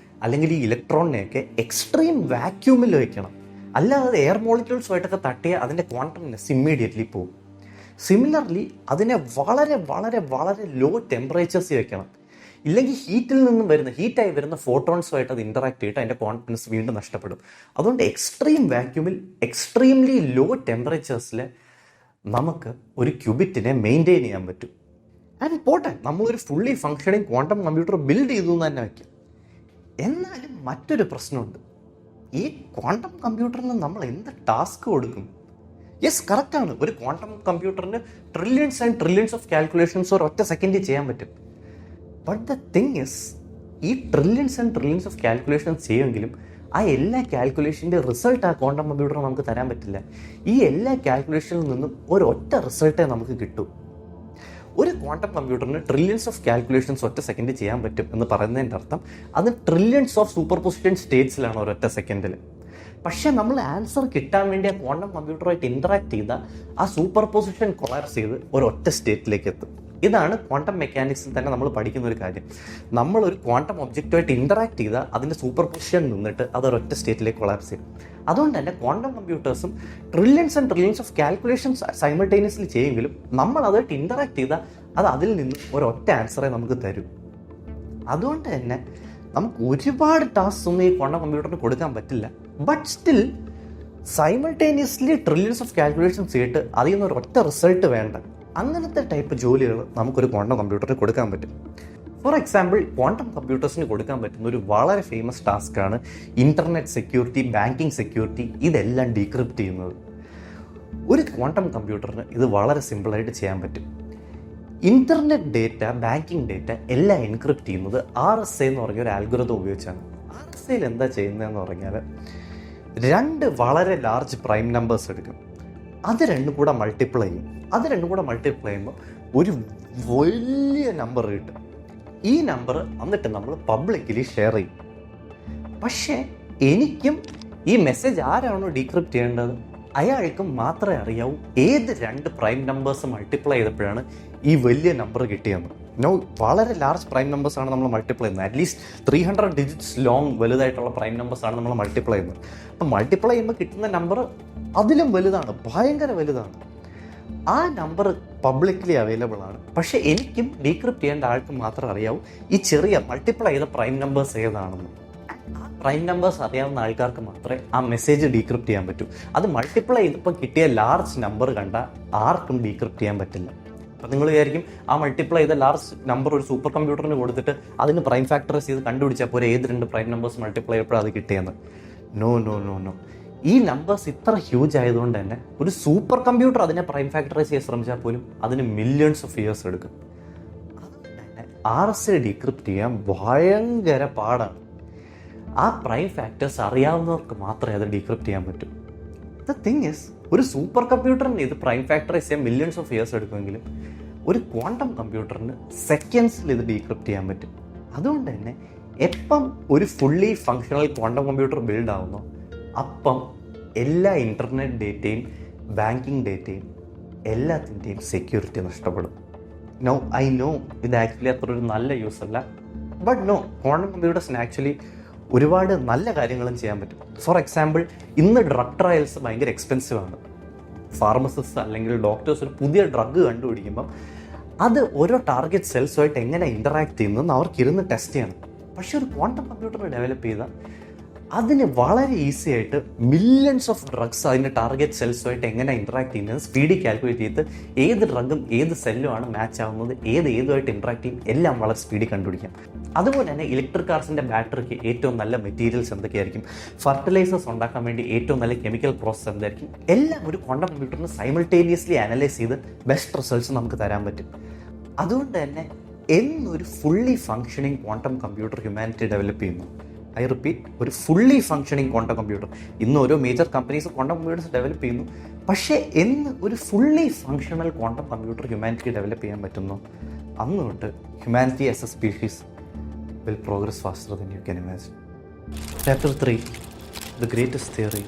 അല്ലെങ്കിൽ ഈ ഇലക്ട്രോണിനെയൊക്കെ എക്സ്ട്രീം വാക്യൂമിൽ വയ്ക്കണം. അല്ലാതെ അത് എയർ മോളിക്യൂൾസുമായിട്ടൊക്കെ തട്ടിയാൽ അതിൻ്റെ ക്വാണ്ടംനെസ് ഇമ്മീഡിയറ്റ്ലി പോകും. സിമിലർലി അതിനെ വളരെ വളരെ വളരെ ലോ ടെമ്പറേച്ചേഴ്സിൽ വെക്കണം. ഇല്ലെങ്കിൽ ഹീറ്റായി വരുന്ന ഫോട്ടോൺസുമായിട്ട് അത് ഇൻറ്ററാക്ട് ചെയ്തിട്ട് അതിൻ്റെ ക്വാണ്ടംനെസ് വീണ്ടും നഷ്ടപ്പെടും. അതുകൊണ്ട് എക്സ്ട്രീം വാക്യൂമിൽ എക്സ്ട്രീംലി ലോ ടെമ്പറേച്ചേഴ്സിൽ നമുക്ക് ഒരു ക്യൂബിറ്റിനെ മെയിൻറ്റെയിൻ ചെയ്യാൻ പറ്റും. ആൻഡ് പോട്ടെ, നമ്മളൊരു fully functioning quantum computer build ചെയ്തു എന്ന് തന്നെ വയ്ക്കും. എന്നാലും മറ്റൊരു പ്രശ്നമുണ്ട്. ഈ ക്വാണ്ടം കമ്പ്യൂട്ടറിന് നമ്മൾ എന്ത് ടാസ്ക് കൊടുക്കും? യെസ്, കറക്റ്റാണ്, ഒരു ക്വാണ്ടം കമ്പ്യൂട്ടറിന് trillions and trillions of calculations ഒരൊറ്റ സെക്കൻഡിൽ ചെയ്യാൻ പറ്റും. ബട്ട് ദ തിങ് ഇസ്, ഈ trillions and trillions of calculations ചെയ്യുമെങ്കിലും ആ എല്ലാ കാൽക്കുലേഷൻ്റെ റിസൾട്ട് ആ ക്വാണ്ടം കമ്പ്യൂട്ടർ നമുക്ക് തരാൻ പറ്റില്ല. ഈ എല്ലാ കാൽക്കുലേഷനിൽ നിന്നും ഒരൊറ്റ റിസൾട്ടേ നമുക്ക് കിട്ടൂ. ഒരു ക്വാണ്ടം കമ്പ്യൂട്ടറിന് ട്രില്യൺസ് ഓഫ് കാൽക്കുലേഷൻസ് ഒറ്റ സെക്കൻഡ് ചെയ്യാൻ പറ്റും എന്ന് പറയുന്നതിൻ്റെ അർത്ഥം അത് ട്രില്യൺസ് ഓഫ് സൂപ്പർ പൊസിഷൻ സ്റ്റേറ്റ്സിലാണ് ഒരൊറ്റ സെക്കൻഡിൽ. പക്ഷേ നമ്മൾ ആൻസർ കിട്ടാൻ വേണ്ടി ആ ക്വാണ്ടം കമ്പ്യൂട്ടറുമായിട്ട് ഇൻറ്ററാക്ട് ചെയ്താൽ ആ സൂപ്പർ പൊസിഷൻ കൊളാപ്സ് ചെയ്ത് ഒരൊറ്റ സ്റ്റേറ്റിലേക്ക് എത്തും. ഇതാണ് ക്വാണ്ടം മെക്കാനിക്സിൽ തന്നെ നമ്മൾ പഠിക്കുന്ന ഒരു കാര്യം. നമ്മളൊരു ക്വാണ്ടം ഒബ്ജക്റ്റുമായിട്ട് ഇൻറ്ററാക്ട് ചെയ്താൽ അതിൻ്റെ സൂപ്പർ പൊസിഷൻ നിന്നിട്ട് അതൊരൊറ്റ സ്റ്റേറ്റിലേക്ക് കൊളാപ്സ് ചെയ്യും. അതുകൊണ്ട് തന്നെ ക്വാണ്ടം കമ്പ്യൂട്ടേഴ്സും trillions and trillions of calculations simultaneously ചെയ്യുമെങ്കിലും നമ്മൾ അതുമായിട്ട് ഇൻറ്ററാക്ട് ചെയ്താൽ അത് അതിൽ നിന്ന് ഒരൊറ്റ ആൻസറെ നമുക്ക് തരും. അതുകൊണ്ട് തന്നെ നമുക്ക് ഒരുപാട് ടാസ്ക് ഒന്നും ഈ ക്വാണ്ടം കമ്പ്യൂട്ടറിന് കൊടുക്കാൻ പറ്റില്ല. But still simultaneously trillions of calculations ചെയ്തിട്ട് അതിൽ നിന്ന് ഒരൊറ്റ റിസൾട്ട് വേണ്ട അങ്ങനത്തെ ടൈപ്പ് ജോലികൾ നമുക്കൊരു ക്വാണ്ടം കമ്പ്യൂട്ടറിന് കൊടുക്കാൻ പറ്റും. ഫോർ എക്സാമ്പിൾ, ക്വാണ്ടം കമ്പ്യൂട്ടേഴ്സിന് കൊടുക്കാൻ പറ്റുന്ന ഒരു വളരെ ഫേമസ് ടാസ്ക്കാണ് ഇൻ്റർനെറ്റ് സെക്യൂരിറ്റി, ബാങ്കിങ് സെക്യൂരിറ്റി, ഇതെല്ലാം ഡീക്രിപ്റ്റ് ചെയ്യുന്നത്. ഒരു ക്വാണ്ടം കമ്പ്യൂട്ടറിന് ഇത് വളരെ സിമ്പിളായിട്ട് ചെയ്യാൻ പറ്റും. ഇൻ്റർനെറ്റ് ഡേറ്റ, ബാങ്കിങ് ഡേറ്റ എല്ലാം എൻക്രിപ്റ്റ് ചെയ്യുന്നത് RSA എന്ന് പറഞ്ഞ ഒരു ആൽഗോരിതം ഉപയോഗിച്ചാണ്. RSAയിൽ എന്താ ചെയ്യുന്നതെന്ന് പറഞ്ഞാൽ, 2 വളരെ ലാർജ് പ്രൈം നമ്പേഴ്സ് എടുക്കും, അത് രണ്ടും കൂടെ മൾട്ടിപ്ലൈ ചെയ്യും. അത് രണ്ടും കൂടെ മൾട്ടിപ്ലൈ ചെയ്യുമ്പോൾ ഒരു വലിയ നമ്പർ കിട്ടും. ഈ നമ്പർ എന്നിട്ട് നമ്മൾ പബ്ലിക്കലി ഷെയർ ചെയ്യും. പക്ഷേ എനിക്കും ഈ മെസ്സേജ് ആരാണോ ഡീക്രിപ്റ്റ് ചെയ്യേണ്ടത് അയാൾക്കും മാത്രമേ അറിയാവൂ ഏത് 2 പ്രൈം നമ്പേഴ്സ് മൾട്ടിപ്ലൈ ചെയ്തപ്പോഴാണ് ഈ വലിയ നമ്പർ കിട്ടിയെന്ന്. വളരെ ലാർജ് പ്രൈം നമ്പേഴ്സാണ് നമ്മൾ മൾട്ടിപ്ലൈ ചെയ്യുന്നത്. അറ്റ്ലീസ്റ്റ് 300 ഡിജിറ്റ്സ് ലോങ് വലുതായിട്ടുള്ള പ്രൈം നമ്പേഴ്സാണ് നമ്മൾ മൾട്ടിപ്ലൈ ചെയ്യുന്നത്. അപ്പം മൾട്ടിപ്ലൈ ചെയ്യുമ്പോൾ കിട്ടുന്ന നമ്പർ അതിലും വലുതാണ്, ഭയങ്കര വലുതാണ്. ആ നമ്പർ പബ്ലിക്കലി അവൈലബിൾ ആണ്. പക്ഷേ എനിക്കും ഡീക്രിപ്റ്റ് ചെയ്യേണ്ട ആൾക്കും മാത്രമേ അറിയാവൂ ഈ ചെറിയ മൾട്ടിപ്ലൈ ചെയ്ത പ്രൈം നമ്പേഴ്സ് ഏതാണെന്ന്. ആ പ്രൈം നമ്പേഴ്സ് അറിയാവുന്ന ആൾക്കാർക്ക് മാത്രമേ ആ മെസ്സേജ് ഡീക്രിപ്റ്റ് ചെയ്യാൻ പറ്റൂ. അത് മൾട്ടിപ്ലൈ ചെയ്തപ്പോൾ കിട്ടിയ ലാർജ് നമ്പർ കണ്ട ആർക്കും ഡീക്രിപ്റ്റ് ചെയ്യാൻ പറ്റില്ല. അപ്പം നിങ്ങൾ വിചാരിക്കും ആ മൾട്ടിപ്ലൈ ചെയ്ത ലാർജ് നമ്പർ ഒരു സൂപ്പർ കമ്പ്യൂട്ടറിന് കൊടുത്തിട്ട് അതിന് പ്രൈം ഫാക്ടറൈസ് ചെയ്ത് കണ്ടുപിടിച്ചാൽ പോരെ ഏത് 2 പ്രൈം നമ്പേഴ്സ് മൾട്ടിപ്ലൈ ചെയ്യപ്പോഴും അത് കിട്ടിയെന്ന്. നോ നോ നോ നോ ഈ നമ്പേഴ്സ് ഇത്ര ഹ്യൂജ് ആയതുകൊണ്ട് തന്നെ ഒരു സൂപ്പർ കമ്പ്യൂട്ടർ അതിനെ പ്രൈം ഫാക്ടറൈസ് ചെയ്യാൻ ശ്രമിച്ചാൽ പോലും അതിന് മില്യൺസ് ഓഫ് ഇയേഴ്സ് എടുക്കും. അതുകൊണ്ട് തന്നെ RSA ഡീക്രിപ്റ്റ് ചെയ്യാൻ ഭയങ്കര പാടാണ്. ആ പ്രൈം ഫാക്ടേഴ്സ് അറിയാവുന്നവർക്ക് മാത്രമേ അത് ഡീക്രിപ്റ്റ് ചെയ്യാൻ പറ്റൂ. ദ തിങ് ഈസ്, ഒരു സൂപ്പർ കമ്പ്യൂട്ടറിന് ഇത് പ്രൈം ഫാക്ടറൈസ് ചെയ്യാൻ മില്യൺസ് ഓഫ് ഇയേഴ്സ് എടുക്കുമെങ്കിലും ഒരു ക്വാണ്ടം കമ്പ്യൂട്ടറിന് സെക്കൻഡ്സിൽ ഇത് ഡീക്രിപ്റ്റ് ചെയ്യാൻ പറ്റും. അതുകൊണ്ട് തന്നെ എപ്പം ഒരു fully functional quantum computer build ആവുന്നോ അപ്പം എല്ലാ ഇൻ്റർനെറ്റ് ഡേറ്റയും ബാങ്കിങ് ഡേറ്റയും എല്ലാത്തിൻ്റെയും സെക്യൂരിറ്റി നഷ്ടപ്പെടും. ഐ നോ ഇത് ആക്ച്വലി അത്ര ഒരു നല്ല യൂസ് അല്ല. ബട്ട് ക്വാണ്ടം കമ്പ്യൂട്ടേഴ്സിന് ആക്ച്വലി ഒരുപാട് നല്ല കാര്യങ്ങളും ചെയ്യാൻ പറ്റും. ഫോർ എക്സാമ്പിൾ, ഇന്ന് ഡ്രഗ് ട്രയൽസ് ഭയങ്കര എക്സ്പെൻസീവ് ആണ്. ഫാർമസിസ്റ്റ് അല്ലെങ്കിൽ ഡോക്ടേഴ്സ് ഒരു പുതിയ ഡ്രഗ് കണ്ടുപിടിക്കുമ്പം അത് ഓരോ ടാർഗറ്റ് സെൽസുമായിട്ട് എങ്ങനെ ഇൻ്ററാക്ട് ചെയ്യുന്നതെന്ന് അവർക്കിരുന്ന് ടെസ്റ്റ് ചെയ്യണം. പക്ഷേ ഒരു ക്വാണ്ടം കമ്പ്യൂട്ടർ ഡെവലപ്പ് ചെയ്താൽ അതിന് വളരെ ഈസി ആയിട്ട് മില്യൺസ് ഓഫ് ഡ്രഗ്സ് അതിൻ്റെ ടാർഗറ്റ് സെൽസുമായിട്ട് എങ്ങനെ ഇൻട്രാക്ട് ചെയ്യുന്നത് സ്പീഡിൽ കാൽക്കുലേറ്റ് ചെയ്ത് ഏത് ഡ്രഗും ഏത് സെല്ലുമാണ് മാച്ച് ആവുന്നത്, ഏതുമായിട്ട് ഇൻട്രാക്ട് ചെയ്യും, എല്ലാം വളരെ സ്പീഡിൽ കണ്ടുപിടിക്കാം. അതുപോലെ തന്നെ ഇലക്ട്രിക് കാർസിൻ്റെ ബാറ്ററിക്ക് ഏറ്റവും നല്ല മെറ്റീരിയൽസ് എന്തൊക്കെയായിരിക്കും, ഫർട്ടിലൈസേഴ്സ് ഉണ്ടാക്കാൻ വേണ്ടി ഏറ്റവും നല്ല കെമിക്കൽ പ്രോസസ് എന്തായിരിക്കും, എല്ലാം ഒരു ക്വാണ്ടം കമ്പ്യൂട്ടറിന് സൈമൾട്ടേനിയസ്ലി അനലൈസ് ചെയ്ത് ബെസ്റ്റ് റിസൾട്ട്സ് നമുക്ക് തരാൻ പറ്റും. അതുകൊണ്ട് തന്നെ എന്നൊരു fully functioning quantum computer humanity develop ചെയ്യുന്നു. ഐ റിപ്പീറ്റ്, ഒരു ഫുള്ളി ഫങ്ഷനിങ് ക്വാണ്ടം കമ്പ്യൂട്ടർ. ഇന്ന് ഓരോ major companies quantum computers develop ചെയ്യുന്നു. പക്ഷേ എന്ന് ഒരു ഫുള്ളി ഫങ്ഷണൽ ക്വാണ്ടം കമ്പ്യൂട്ടർ ഹ്യൂമാനിറ്റിക്ക് ഡെവലപ്പ് ചെയ്യാൻ പറ്റുന്നു, അന്ന് തൊട്ട് humanity as a species will progress faster than you can imagine. Chapter 3, the greatest theory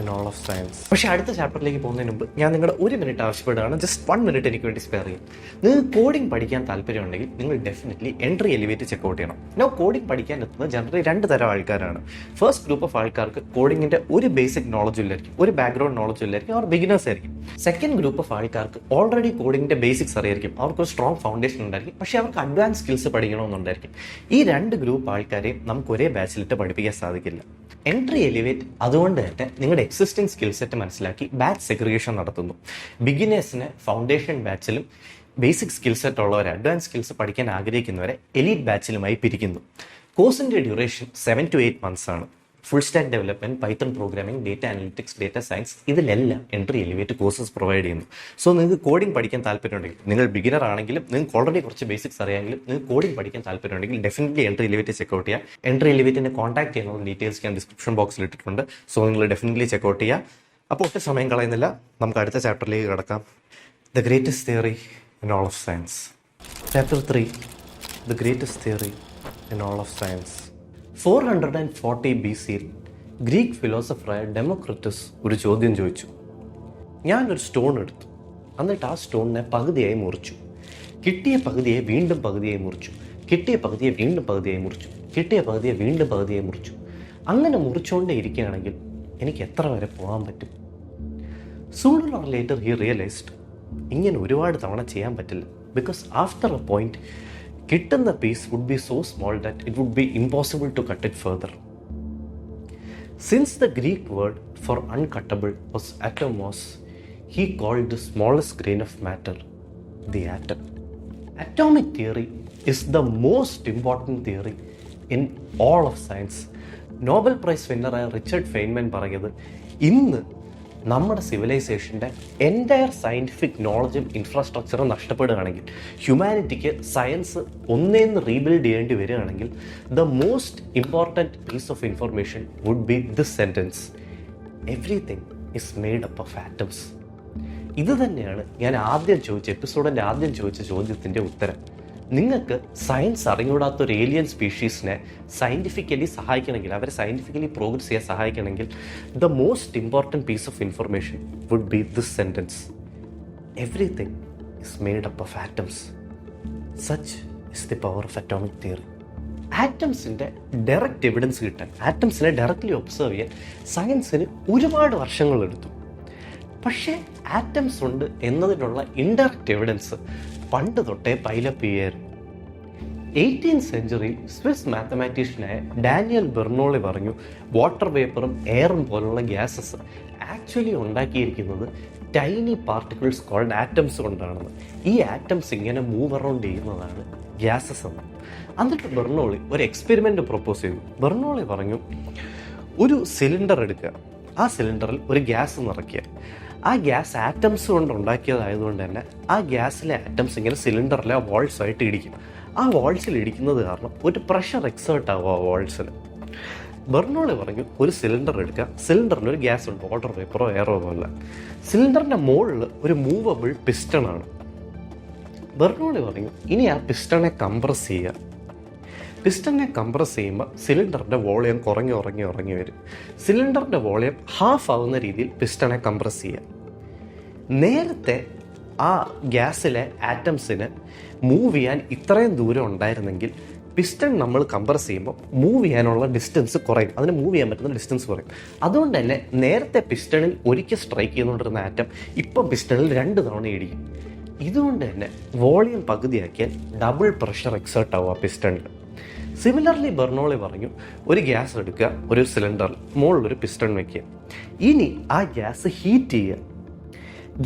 in all of science. പക്ഷേ അടുത്ത ചാപ്റ്ററിലേക്ക് പോകുന്നതിന് മുമ്പ് ഞാൻ നിങ്ങളുടെ 1 മിനിറ്റ് ആവശ്യപ്പെടുകയാണ്. ജസ്റ്റ് 1 മിനിറ്റ് എനിക്ക് വേണ്ടി സ്പെയർ ചെയ്യും. നിങ്ങൾക്ക് കോഡിംഗ് പഠിക്കാൻ താല്പര്യമുണ്ടെങ്കിൽ നിങ്ങൾ ഡെഫിനറ്റ്ലി എൻട്രി എലിവേറ്റ് ചെക്കൗട്ട് ചെയ്യണം. കോഡിംഗ് പഠിക്കാൻ എത്തുന്നത് ജനറലി 2 തരം ആൾക്കാരാണ്. ഫസ്റ്റ് ഗ്രൂപ്പ് ഓഫ് ആൾക്കാർക്ക് കോഡിങ്ങിൻ്റെ ഒരു ബേസിക് നോളജ് ഇല്ലായിരിക്കും, ഒരു ബാക്ക്ഗ്രൗണ്ട് നോളജ് ഇല്ലായിരിക്കും, അവർ ബിഗിനേഴ്സ് ആയിരിക്കും. സെക്കൻഡ് ഗ്രൂപ്പ് ഓഫ് ആൾക്കാർക്ക് ഓൾറെഡി കോഡിങ്ങിൻ്റെ ബേസിക്സ് അറിയായിരിക്കും, അവർക്ക് ഒരു സ്ട്രോങ് ഫൗണ്ടേഷൻ ഉണ്ടായിരിക്കും, പക്ഷേ അവർക്ക് അഡ്വാൻസ് സ്കിൽസ് പഠിക്കണമെന്നുണ്ടായിരിക്കും. ഈ 2 ഗ്രൂപ്പ് ആൾക്കാരെയും നമുക്ക് ഒരേ ബാച്ചിലിട്ട് പഠിപ്പിക്കാൻ സാധിക്കില്ല. എൻട്രി എലിവേറ്റ് അതുകൊണ്ട് തന്നെ നിങ്ങളുടെ എക്സിസ്റ്റിംഗ് സ്കിൽ സെറ്റ് മനസ്സിലാക്കി ബാച്ച് സെഗ്രിഗേഷൻ നടത്തുന്നു. ബിഗിനേഴ്സിനെ ഫൗണ്ടേഷൻ ബാച്ചിലും ബേസിക് സ്കിൽ സെറ്റ് ഉള്ളവരെ, അഡ്വാൻസ് സ്കിൽസ് പഠിക്കാൻ ആഗ്രഹിക്കുന്നവരെ എലീറ്റ് ബാച്ചിലുമായി പിരിക്കുന്നു. കോഴ്സിൻ്റെ ഡ്യൂറേഷൻ 7 to 8 months ആണ്. Full stack development, Python programming, data analytics, data science, ഇതിലെല്ലാം എൻട്രി എലിവേറ്റ് കോഴ്സസ് പ്രൊവൈഡ് ചെയ്യുന്നു. സോ നിങ്ങൾക്ക് കോഡിംഗ് പഠിക്കാൻ താല്പര്യമുണ്ടെങ്കിൽ, നിങ്ങൾ ബിഗിനർ ആണെങ്കിലും നിങ്ങൾക്ക് ഓൾറെഡി കുറച്ച് ബേസിക്സ് അറിയാമെങ്കിലും നിങ്ങൾക്ക് കോഡിംഗ് പഠിക്കാൻ താല്പര്യമുണ്ടെങ്കിൽ ഡെഫിനറ്റ്ലി എൻട്രി എലിവേറ്റ് ചെക്കൗട്ട് ചെയ്യുക. എൻട്രി എലിവേറ്റിനെ കോൺടാക്ട് ചെയ്യാനുള്ള ഡീറ്റെയിൽസ് ഞാൻ ഡിസ്ക്രിപ്ഷൻ ബോക്സിൽ ഇട്ടിട്ടുണ്ട്. സോ നിങ്ങൾ ഡെഫിനറ്റ്ലി ചെക്കൗട്ട് ചെയ്യുക. അപ്പോൾ ഒട്ടും സമയം കളയുന്നില്ല, നമുക്ക് അടുത്ത ചാപ്റ്ററിലേക്ക് കിടക്കാം. The greatest theory in all of science. Chapter 3, the greatest theory in all of science. 440 BC-യിൽ ഗ്രീക്ക് ഫിലോസഫറായ ഡെമോക്രിറ്റസ് ഒരു ചോദ്യം ചോദിച്ചു. ഞാനൊരു സ്റ്റോൺ എടുത്തു, എന്നിട്ട് ആ സ്റ്റോണിനെ പകുതിയായി മുറിച്ചു. കിട്ടിയ പകുതിയെ വീണ്ടും പകുതിയായി മുറിച്ചു, കിട്ടിയ പകുതിയെ വീണ്ടും പകുതിയായി മുറിച്ചു, കിട്ടിയ പകുതിയെ വീണ്ടും പകുതിയായി മുറിച്ചു. അങ്ങനെ മുറിച്ചുകൊണ്ടേ ഇരിക്കുകയാണെങ്കിൽ എനിക്ക് എത്ര വരെ പോകാൻ പറ്റും? Sooner or later he realised ഇങ്ങനെ ഒരുപാട് തവണ ചെയ്യാൻ പറ്റില്ല. ബിക്കോസ് ആഫ്റ്റർ എ പോയിന്റ് കിട്ടുന്ന piece would be so small that it would be impossible to cut it further. Since the Greek word for uncuttable was atomos, he called the smallest grain of matter the atom. Atomic theory is the most important theory in all of science. Nobel prize വിന്നറായ Richard Feynman പറഞ്ഞത്, ഇന്ന് നമ്മുടെ സിവിലൈസേഷൻ്റെ entire scientific നോളജും ഇൻഫ്രാസ്ട്രക്ചറും നഷ്ടപ്പെടുകയാണെങ്കിൽ, ഹ്യൂമാനിറ്റിക്ക് science ഒന്നേന്ന് റീബിൽഡ് ചെയ്യേണ്ടി വരികയാണെങ്കിൽ, the most important piece of information would be this sentence: everything is made up of atoms. ഇത് തന്നെയാണ് ഞാൻ എപ്പിസോഡിൻ്റെ ആദ്യം ചോദിച്ച ചോദ്യത്തിൻ്റെ ഉത്തരം. നിങ്ങൾക്ക് സയൻസ് അറിഞ്ഞുകൂടാത്ത ഒരു ഏലിയൻ സ്പീഷീസിനെ സയൻറ്റിഫിക്കലി സഹായിക്കണമെങ്കിൽ, അവരെ സയൻറ്റിഫിക്കലി പ്രോഗ്രസ് ചെയ്യാൻ സഹായിക്കണമെങ്കിൽ, the most important piece of information would be this sentence: everything is made up of atoms. Such is the power of atomic theory. ആറ്റംസിൻ്റെ ഡയറക്റ്റ് എവിഡൻസ് കിട്ടാൻ, ആറ്റംസിനെ ഡയറക്റ്റ്ലി ഒബ്സർവ് ചെയ്യാൻ സയൻസിന് ഒരുപാട് വർഷങ്ങളെടുത്തു. പക്ഷേ atoms ഉണ്ട് എന്നതിനുള്ള ഇൻഡയറക്റ്റ് എവിഡൻസ് പണ്ട് തൊട്ടേ പൈലപ്പ് ചെയ്യായിരുന്നു. 18th century സ്വിസ് മാത്തമാറ്റീഷ്യനായ ഡാനിയൽ ബെർണോളി പറഞ്ഞു, വാട്ടർ വേപ്പറും എയറും പോലുള്ള ഗ്യാസസ് ആക്ച്വലി ഉണ്ടാക്കിയിരിക്കുന്നത് ടൈനി പാർട്ടിക്കിൾസ് കോൾഡ് ആറ്റംസ് കൊണ്ടാണെന്ന്. ഈ ആറ്റംസ് ഇങ്ങനെ മൂവ് അറൗണ്ട് ചെയ്യുന്നതാണ് ഗ്യാസസ് എന്ന്. എന്നിട്ട് ബെർണോളി ഒരു എക്സ്പെരിമെൻ്റ് പ്രൊപ്പോസ് ചെയ്തു. ബെർണോളി പറഞ്ഞു, ഒരു സിലിണ്ടർ എടുക്കുക, ആ സിലിണ്ടറിൽ ഒരു ഗ്യാസ് നിറയ്ക്കുക. ആ ഗ്യാസ് ആറ്റംസ് കൊണ്ട് ഉണ്ടാക്കിയതായതുകൊണ്ട് തന്നെ ആ ഗ്യാസിലെ ആറ്റംസ് ഇങ്ങനെ സിലിണ്ടറിലെ വാൾസായിട്ട് ഇടിക്കും. ആ വാൾസിൽ ഇടിക്കുന്നത് കാരണം ഒരു പ്രഷർ എക്സേർട്ട് ആവും ആ വാൾസിൽ. ബെർണോളി പറഞ്ഞു, ഒരു സിലിണ്ടർ എടുക്കുക, സിലിണ്ടറിൽ ഒരു ഗ്യാസ് ഉണ്ട്, വാട്ടർ വേപ്പറോ എയറോ പോലെ. സിലിണ്ടറിൻ്റെ മുകളിൽ ഒരു മൂവബിൾ പിസ്റ്റണാണ്. ബെർണോളി പറഞ്ഞു, ഇനി ആ പിസ്റ്റണെ കംപ്രസ് ചെയ്യുക. പിസ്റ്റനെ കംപ്രസ് ചെയ്യുമ്പോൾ സിലിണ്ടറിൻ്റെ വോളിയം കുറഞ്ഞു വരും. സിലിണ്ടറിൻ്റെ വോളിയം ഹാഫ് ആവുന്ന രീതിയിൽ പിസ്റ്റനെ കംപ്രസ് ചെയ്യുക. നേരത്തെ ആ ഗ്യാസിലെ ആറ്റംസിന് മൂവ് ചെയ്യാൻ ഇത്രയും ദൂരം ഉണ്ടായിരുന്നെങ്കിൽ പിസ്റ്റൺ നമ്മൾ കംപ്രസ് ചെയ്യുമ്പോൾ മൂവ് ചെയ്യാനുള്ള ഡിസ്റ്റൻസ് കുറയും, അതിന് മൂവ് ചെയ്യാൻ പറ്റുന്ന ഡിസ്റ്റൻസ് കുറയും. അതുകൊണ്ട് തന്നെ നേരത്തെ പിസ്റ്റണിൽ ഒരിക്കൽ സ്ട്രൈക്ക് ചെയ്തുകൊണ്ടിരുന്ന ആറ്റം ഇപ്പം പിസ്റ്റണിൽ 2 തവണ ഇടിക്കും. ഇതുകൊണ്ട് തന്നെ വോളിയം പകുതിയാക്കിയാൽ ഡബിൾ പ്രഷർ എക്സേർട്ട് ആവും ആ പിസ്റ്റണിൽ. സിമിലർലി ബെർണോളി പറഞ്ഞു, ഒരു ഗ്യാസ് എടുക്കുക, ഒരു സിലിണ്ടറിൽ മുകളിലൊരു പിസ്റ്റൺ വയ്ക്കുക. ഇനി ആ ഗ്യാസ് ഹീറ്റ് ചെയ്യുക.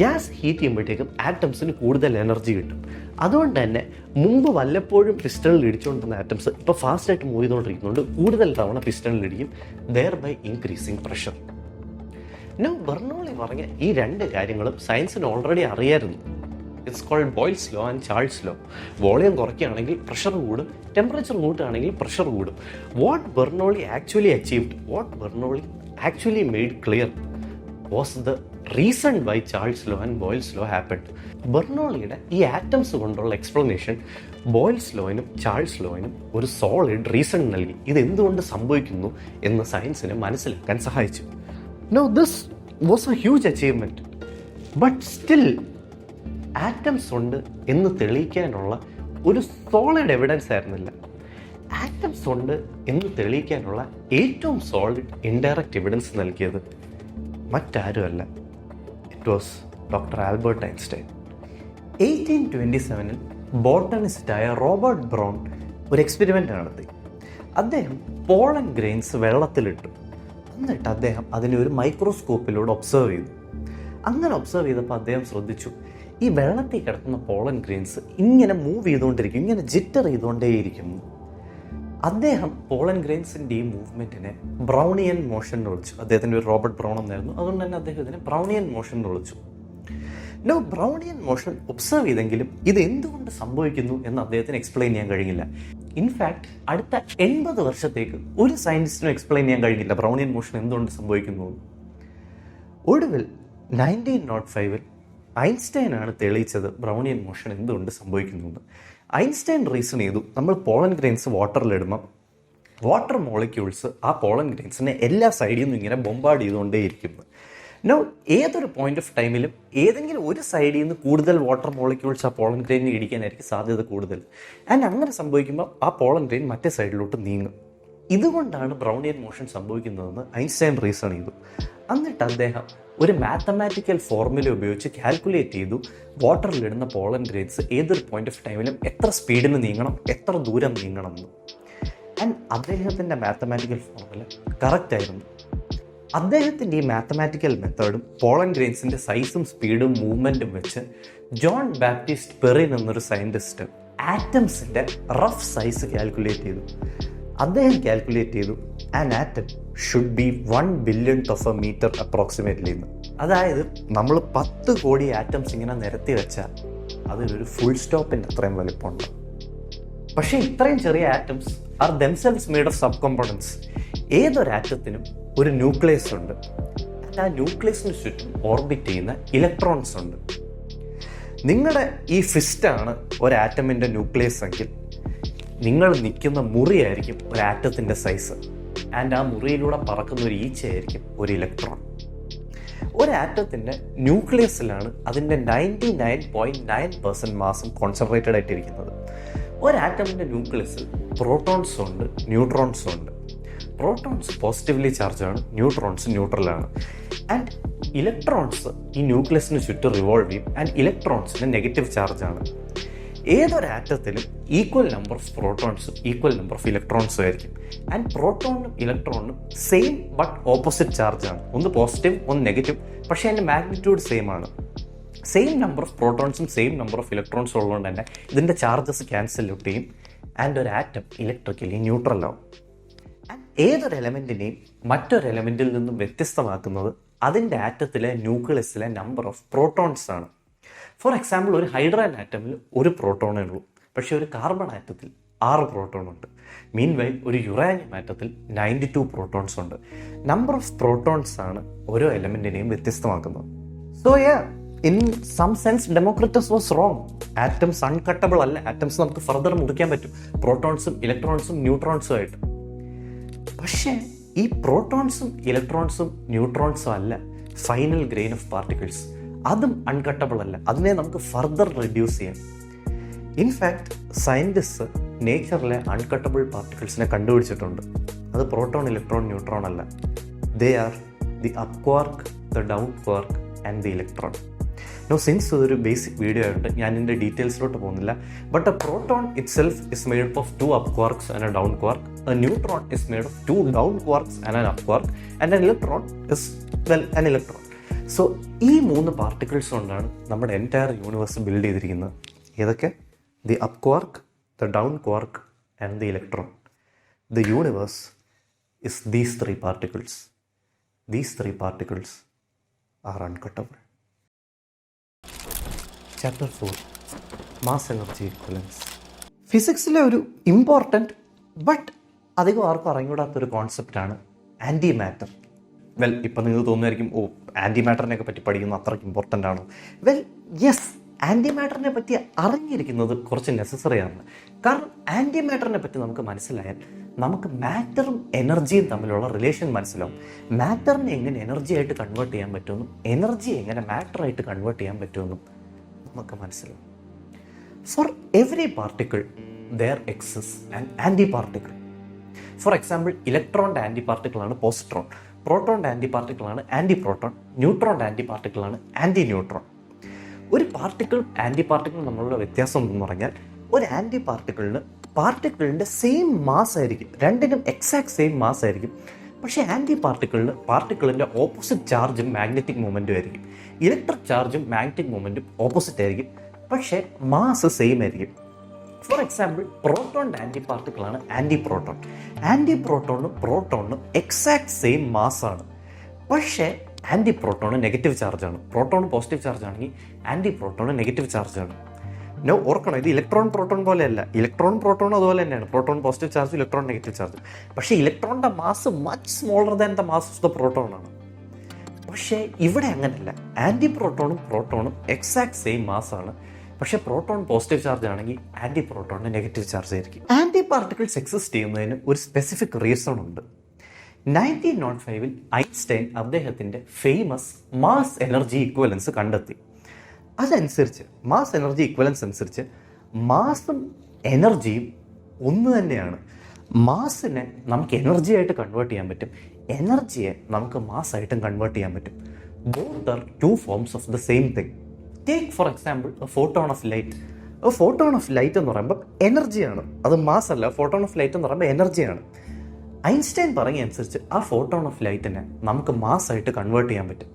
ഗ്യാസ് ഹീറ്റ് ചെയ്യുമ്പോഴത്തേക്കും ആറ്റംസിന് കൂടുതൽ എനർജി കിട്ടും. അതുകൊണ്ട് തന്നെ മുമ്പ് വല്ലപ്പോഴും പിസ്റ്റണിൽ ഇടിച്ചുകൊണ്ടിരുന്ന ആറ്റംസ് ഇപ്പോൾ ഫാസ്റ്റായിട്ട് മൂവ് ചെയ്തുകൊണ്ടിരിക്കുന്നുണ്ട്, കൂടുതൽ തവണ പിസ്റ്റണിൽ ഇടിക്കും, thereby increasing pressure. Bernoulli പറഞ്ഞ ഈ 2 കാര്യങ്ങളും സയൻസിന് ഓൾറെഡി അറിയായിരുന്നു. It's called Boyle's law and Charles law. Volume കുറയ്ക്കുകയാണെങ്കിൽ പ്രഷർ കൂടും, ടെമ്പറേച്ചർ കൂട്ടുകയാണെങ്കിൽ പ്രഷർ കൂടും. What Bernoulli actually achieved, what Bernoulli actually made clear was the reason why Charles law and Boyle's law happened. ബെർണോളിയുടെ ഈ atoms കൊണ്ടുള്ള explanation Boyle's ലോയിനും Charles ലോയിനും ഒരു സോളിഡ് റീസൺ നൽകി ഇത് എന്തുകൊണ്ട് സംഭവിക്കുന്നു എന്ന് സയൻസിന് മനസ്സിലാക്കാൻ സഹായിച്ചു. No, this was a huge achievement. But still atoms ഉണ്ട് എന്ന് തെളിയിക്കാനുള്ള ഒരു സോളിഡ് എവിഡൻസ് ആയിരുന്നില്ല. ആറ്റംസ് ഉണ്ട് എന്ന് തെളിയിക്കാനുള്ള ഏറ്റവും സോളിഡ് ഇൻഡയറക്റ്റ് എവിഡൻസ് നൽകിയത് മറ്റാരുമല്ല, it was doctor Albert Einstein. 1827 ബോട്ടണിസ്റ്റായ റോബർട്ട് ബ്രൗൺ ഒരു എക്സ്പെരിമെൻ്റ് നടത്തി. അദ്ദേഹം പോളൻ ഗ്രെയിൻസ് വെള്ളത്തിലിട്ടു. എന്നിട്ട് അദ്ദേഹം അതിനെ ഒരു മൈക്രോസ്കോപ്പിലൂടെ ഒബ്സർവ് ചെയ്തു. അങ്ങനെ ഒബ്സർവ് ചെയ്തപ്പോൾ അദ്ദേഹം ശ്രദ്ധിച്ചു, ഈ വെള്ളത്തിൽ കിടക്കുന്ന പോളൻ ഗ്രെയിൻസ് ഇങ്ങനെ മൂവ് ചെയ്തുകൊണ്ടിരിക്കും, ഇങ്ങനെ ജിറ്റർ ചെയ്തുകൊണ്ടേയിരിക്കുന്നു. അദ്ദേഹം പോളൻ ഗ്രെയിൻസിൻ്റെ ഈ മൂവ്മെൻറ്റിനെ ബ്രൗണിയൻ മോഷൻ എന്ന് വിളിച്ചു. അദ്ദേഹത്തിൻ്റെ ഒരു റോബർട്ട് ബ്രൗൺ എന്നായിരുന്നു, അതുകൊണ്ട് തന്നെ അദ്ദേഹം ഇതിനെ ബ്രൗണിയൻ മോഷൻ എന്ന് വിളിച്ചു. നോ, ബ്രൗണിയൻ മോഷൻ ഒബ്സർവ് ചെയ്തെങ്കിലും ഇത് എന്തുകൊണ്ട് സംഭവിക്കുന്നു എന്ന് അദ്ദേഹത്തിന് എക്സ്പ്ലെയിൻ ചെയ്യാൻ കഴിഞ്ഞില്ല. ഇൻഫാക്ട് അടുത്ത 80 വർഷത്തേക്ക് ഒരു സയൻറ്റിസ്റ്റിനും എക്സ്പ്ലെയിൻ ചെയ്യാൻ കഴിഞ്ഞില്ല ബ്രൗണിയൻ മോഷൻ എന്തുകൊണ്ട് സംഭവിക്കുന്നു. ഒടുവിൽ 1905 ഐൻസ്റ്റൈനാണ് തെളിയിച്ചത് ബ്രൗണിയൻ മോഷൻ എന്തുകൊണ്ട് സംഭവിക്കുന്നു. ഐൻസ്റ്റൈൻ റീസൺ ചെയ്തു, നമ്മൾ പോളൻ ഗ്രെയിൻസ് വാട്ടറിലിടുമ്പോൾ വാട്ടർ മോളിക്യൂൾസ് ആ പോളൻ ഗ്രെയിൻസിനെ എല്ലാ സൈഡിൽ നിന്നും ഇങ്ങനെ ബൊമ്പാർഡ് ചെയ്തുകൊണ്ടേയിരിക്കുന്നു. നോ, ഏതൊരു പോയിന്റ് ഓഫ് ടൈമിലും ഏതെങ്കിലും ഒരു സൈഡിൽ നിന്ന് കൂടുതൽ വാട്ടർ മോളിക്യൂൾസ് ആ പോളൻ ഗ്രെയിനിൽ ഇടിക്കാനായിരിക്കും സാധ്യത കൂടുതൽ. ആൻഡ് അങ്ങനെ സംഭവിക്കുമ്പോൾ ആ പോളൻ ഗ്രെയിൻ മറ്റേ സൈഡിലോട്ട് നീങ്ങും. ഇതുകൊണ്ടാണ് ബ്രൗണിയൻ മോഷൻ സംഭവിക്കുന്നതെന്ന് ഐൻസ്റ്റൈൻ റീസൺ ചെയ്തു. എന്നിട്ട് അദ്ദേഹം ഒരു മാത്തമാറ്റിക്കൽ ഫോർമുല ഉപയോഗിച്ച് കാൽക്കുലേറ്റ് ചെയ്തു വാട്ടറിലിടുന്ന പോളൻ ഗ്രെയിൻസ് ഏതൊരു പോയിന്റ് ഓഫ് ടൈമിലും എത്ര സ്പീഡിന് നീങ്ങണം, എത്ര ദൂരം നീങ്ങണം എന്ന്. ആൻഡ് അദ്ദേഹത്തിൻ്റെ മാത്തമാറ്റിക്കൽ ഫോർമുല കറക്റ്റ് ആയിരുന്നു. അദ്ദേഹത്തിൻ്റെ ഈ മാത്തമാറ്റിക്കൽ മെത്തേഡും പോളൻ ഗ്രെയിൻസിൻ്റെ സൈസും സ്പീഡും മൂവ്മെൻറ്റും വെച്ച് ജോൺ ബാപ്റ്റിസ്റ്റ് പെറിൻ എന്നൊരു സയൻറ്റിസ്റ്റ് ആറ്റംസിൻ്റെ റഫ് സൈസ് കാൽക്കുലേറ്റ് ചെയ്തു. അദ്ദേഹം കാൽക്കുലേറ്റ് ചെയ്തു an atom should be 1 billionth of a meter approximately എന്ന്. അതായത് നമ്മൾ 10 കോടി ആറ്റംസ് ഇങ്ങനെ നിരത്തി വെച്ചാൽ അതിലൊരു ഫുൾ സ്റ്റോപ്പിൻ്റെ അത്രയും വലിപ്പമുണ്ട്. പക്ഷേ ഇത്രയും ചെറിയ atoms are themselves made of sub components. ഏതൊരു ആറ്റത്തിനും ഒരു ന്യൂക്ലിയസ് ഉണ്ട്. ആ ന്യൂക്ലിയസിന് ചുറ്റും ഓർബിറ്റ് ചെയ്യുന്ന ഇലക്ട്രോൺസ് ഉണ്ട്. നിങ്ങളുടെ ഈ ഫിസ്റ്റാണ് ഒരു ആറ്റമിൻ്റെ ന്യൂക്ലിയസ് എങ്കിൽ നിങ്ങൾ നിൽക്കുന്ന മുറിയായിരിക്കും ഒരു ആറ്റത്തിൻ്റെ സൈസ്. ആൻഡ് ആ മുറിയിലൂടെ പറക്കുന്ന ഒരു ഈച്ചയായിരിക്കും ഒരു ഇലക്ട്രോൺ. ഒരു ആറ്റത്തിൻ്റെ ന്യൂക്ലിയസിലാണ് അതിൻ്റെ 99.9% മാസും കോൺസെൻട്രേറ്റഡ് ആയിട്ടിരിക്കുന്നത്. ഒരു ആറ്റമിൻ്റെ ന്യൂക്ലിയസിൽ പ്രോട്ടോൺസും ഉണ്ട്, ന്യൂട്രോൺസും ഉണ്ട്. പ്രോട്ടോൺസ് പോസിറ്റീവ്ലി ചാർജാണ്, ന്യൂട്രോൺസ് ന്യൂട്രലാണ്. ആൻഡ് ഇലക്ട്രോൺസ് ഈ ന്യൂക്ലിയസിന് ചുറ്റും റിവോൾവ് ചെയ്യും. ആൻഡ് ഇലക്ട്രോൺസിന് നെഗറ്റീവ് ചാർജാണ്. ഏതൊരു ആറ്റത്തിലും ഈക്വൽ നമ്പർ ഓഫ് പ്രോട്ടോൺസും ഈക്വൽ നമ്പർ ഓഫ് ഇലക്ട്രോൺസും ആയിരിക്കും. ആൻഡ് പ്രോട്ടോണിനും ഇലക്ട്രോണിനും സെയിം ബട്ട് ഓപ്പോസിറ്റ് ചാർജാണ്. ഒന്ന് പോസിറ്റീവ്, ഒന്ന് നെഗറ്റീവ്. പക്ഷേ അതിൻ്റെ മാഗ്നിറ്റ്യൂഡ് സെയിം ആണ്. സെയിം നമ്പർ ഓഫ് പ്രോട്ടോൺസും സെയിം നമ്പർ ഓഫ് ഇലക്ട്രോൺസും ഉള്ളതുകൊണ്ട് തന്നെ ഇതിൻ്റെ ചാർജസ് ക്യാൻസൽ ഔട്ട് ചെയ്യും. ആൻഡ് ഒരു ആറ്റം ഇലക്ട്രിക്കലി ന്യൂട്രൽ ആവും. ആൻഡ് ഏതൊരു എലമെൻറ്റിനെയും മറ്റൊരു എലമെൻറ്റിൽ നിന്നും വ്യത്യസ്തമാക്കുന്നത് അതിൻ്റെ ആറ്റത്തിലെ ന്യൂക്ലിയസിലെ നമ്പർ ഓഫ് പ്രോട്ടോൺസ് ആണ്. ഫോർ എക്സാമ്പിൾ, ഒരു ഹൈഡ്രജൻ ആറ്റമിൽ ഒരു പ്രോട്ടോണേ ഉള്ളൂ. പക്ഷേ ഒരു കാർബൺ ആറ്റത്തിൽ 6 പ്രോട്ടോൺ ഉണ്ട്. മീൻ വൈൽ ഒരു യുറാനിയം ആറ്റത്തിൽ 92 പ്രോട്ടോൺസ് ഉണ്ട്. നമ്പർ ഓഫ് പ്രോട്ടോൺസ് ആണ് ഓരോ എലമെൻറ്റിനെയും വ്യത്യസ്തമാക്കുന്നത്. So in some sense Democritus was wrong. Atoms uncuttable അല്ല. ആറ്റംസ് നമുക്ക് ഫർദർ മുറിക്കാൻ പറ്റും, പ്രോട്ടോൺസും ഇലക്ട്രോൺസും ന്യൂട്രോൺസും ആയിട്ട്. പക്ഷേ ഈ പ്രോട്ടോൺസും ഇലക്ട്രോൺസും ന്യൂട്രോൺസും അല്ല ഫൈനൽ ഗ്രെയിൻ ഓഫ് പാർട്ടിക്കിൾസ്. അതും അൺകട്ടബിൾ അല്ല. അതിനെ നമുക്ക് ഫർദർ റെഡ്യൂസ് ചെയ്യാം. ഇൻഫാക്ട് സയൻറ്റിസ്റ്റ് നേച്ചറിലെ അൺകട്ടബിൾ പാർട്ടിക്കിൾസിനെ കണ്ടുപിടിച്ചിട്ടുണ്ട്. അത് പ്രോട്ടോൺ, ഇലക്ട്രോൺ, ന്യൂട്രോൺ അല്ല. They are the up quark, the down quark and the electron. No, since ഇതൊരു ബേസിക് വീഡിയോ ആയിട്ട് ഞാൻ ഇതിൻ്റെ ഡീറ്റെയിൽസിലോട്ട് പോകുന്നില്ല. But a proton itself is made of 2 up quarks and a down quark. A neutron is made of 2 down quarks and an up quark. And an electron is, well, an electron. So ഈ 3 particles കൊണ്ടാണ് നമ്മുടെ entire universe build ചെയ്തിരിക്കുന്നത്. ഏതൊക്കെ? The up quark, the down quark and the electron. The universe is these 3 particles. These 3 particles are uncuttable. Chapter 4, mass energy equivalence. ഫിസിക്സിലെ ഒരു important but അധികം ആർക്കും അറിഞ്ഞൂടാത്തൊരു കോൺസെപ്റ്റാണ് anti matter. ഇപ്പം നിങ്ങൾക്ക് തോന്നുമായിരിക്കും, ആൻറ്റി മാറ്ററിനെയൊക്കെ പറ്റി പഠിക്കുന്നത് അത്രയ്ക്ക് ഇമ്പോർട്ടൻ്റ് ആണോ? യെസ്, ആൻറ്റി മാറ്ററിനെ പറ്റി അറിഞ്ഞിരിക്കുന്നത് കുറച്ച് നെസസറി ആണ്. കാരണം ആൻറ്റി മാറ്ററിനെ പറ്റി നമുക്ക് മനസ്സിലായാൽ നമുക്ക് മാറ്ററും എനർജിയും തമ്മിലുള്ള റിലേഷൻ മനസ്സിലാവും. മാറ്ററിനെ എങ്ങനെ എനർജി ആയിട്ട് കൺവേർട്ട് ചെയ്യാൻ പറ്റുമെന്നും എനർജിയെ എങ്ങനെ മാറ്ററായിട്ട് കൺവേർട്ട് ചെയ്യാൻ പറ്റുമെന്നും നമുക്ക് മനസ്സിലാവും. For every particle there exist an anti particle. For example, ഇലക്ട്രോണിൻ്റെ ആൻറ്റി പാർട്ടിക്കിളാണ് പോസിട്രോൺ, പ്രോട്ടോണിൻ്റെ ആൻറ്റി പാർട്ടിക്കിളാണ് ആൻറ്റി പ്രോട്ടോൺ, ന്യൂട്രോണിൻ്റെ ആൻറ്റി പാർട്ടിക്കിളാണ് ആൻറ്റി ന്യൂട്രോൺ. ഒരു പാർട്ടിക്കിൾ ആൻറ്റി പാർട്ടിക്കിൾ തമ്മിലുള്ള വ്യത്യാസം എന്ന് പറഞ്ഞാൽ, ഒരു ആൻറ്റി പാർട്ടിക്കിളിൻ്റെ സെയിം മാസ് ആയിരിക്കും, രണ്ടിനും എക്സാക്ട് സെയിം മാസ് ആയിരിക്കും. പക്ഷേ ആൻറ്റി പാർട്ടിക്കിളിൻ്റെ ഓപ്പോസിറ്റ് ചാർജും മാഗ്നറ്റിക് മൊമെൻറ്റും ആയിരിക്കും. ഇലക്ട്രിക് ചാർജും മാഗ്നറ്റിക് മൊമെൻറ്റും ഓപ്പോസിറ്റ് ആയിരിക്കും, പക്ഷേ മാസ് സെയിം ആയിരിക്കും. ഫോർ എക്സാമ്പിൾ, പ്രോട്ടോണിൻ്റെ ആൻറ്റി പാർട്ടിക്കിളാണ് ആൻറ്റി പ്രോട്ടോൺ. ആൻറ്റി പ്രോട്ടോണിനും എക്സാക്ട് സെയിം മാസ്സാണ്, പക്ഷേ ആൻറ്റി പ്രോട്ടോണ് നെഗറ്റീവ് ചാർജാണ്. പ്രോട്ടോൺ പോസിറ്റീവ് ചാർജ് ആണെങ്കിൽ ആൻറ്റി പ്രോട്ടോണ് നെഗറ്റീവ് ചാർജാണ്. ഓർക്കണം, ഇത് ഇലക്ട്രോൺ പ്രോട്ടോൺ പോലെയല്ല. ഇലക്ട്രോൺ പ്രോട്ടോൺ അതുപോലെ തന്നെയാണ്, proton positive charge, electron negative charge. പക്ഷേ ഇലക്ട്രോണിൻ്റെ mass much smaller than the mass of the proton ആണ്. പക്ഷേ ഇവിടെ അങ്ങനെയല്ല, ആൻറ്റി പ്രോട്ടോണും എക്സാക്ട് സെയിം മാസ്സാണ്, പക്ഷേ പ്രോട്ടോൺ പോസിറ്റീവ് ചാർജ് ആണെങ്കിൽ ആൻറ്റി പ്രോട്ടോണിന് നെഗറ്റീവ് ചാർജ് ആയിരിക്കും. ആൻറ്റി പാർട്ടിക്കിൾസ് എക്സിസ്റ്റ് ചെയ്യുന്നതിന് ഒരു സ്പെസിഫിക് റീസൺ ഉണ്ട്. 1905 ഐൻസ്റ്റൈൻ അദ്ദേഹത്തിൻ്റെ ഫേമസ് മാസ് എനർജി ഇക്വലൻസ് കണ്ടെത്തി. അതനുസരിച്ച് മാസ് എനർജി ഇക്വലൻസ് അനുസരിച്ച് മാസും എനർജിയും ഒന്ന് തന്നെയാണ്. മാസിനെ നമുക്ക് എനർജി ആയിട്ട് കൺവേർട്ട് ചെയ്യാൻ പറ്റും, എനർജിയെ നമുക്ക് മാസ്സായിട്ടും കൺവേർട്ട് ചെയ്യാൻ പറ്റും. Both are two forms of the same thing. Take for example photon of light. Photon of light എന്ന് പറയുമ്പോൾ എനർജിയാണ്, അത് മാസ് അല്ല. ഫോട്ടോൺ ഓഫ് ലൈറ്റ് എന്ന് പറയുമ്പോൾ എനർജിയാണ്. ഐൻസ്റ്റൈൻ പറഞ്ഞ അനുസരിച്ച് ആ ഫോട്ടോൺ ഓഫ് ലൈറ്റിനെ നമുക്ക് മാസ്സായിട്ട് കൺവേർട്ട് ചെയ്യാൻ പറ്റും.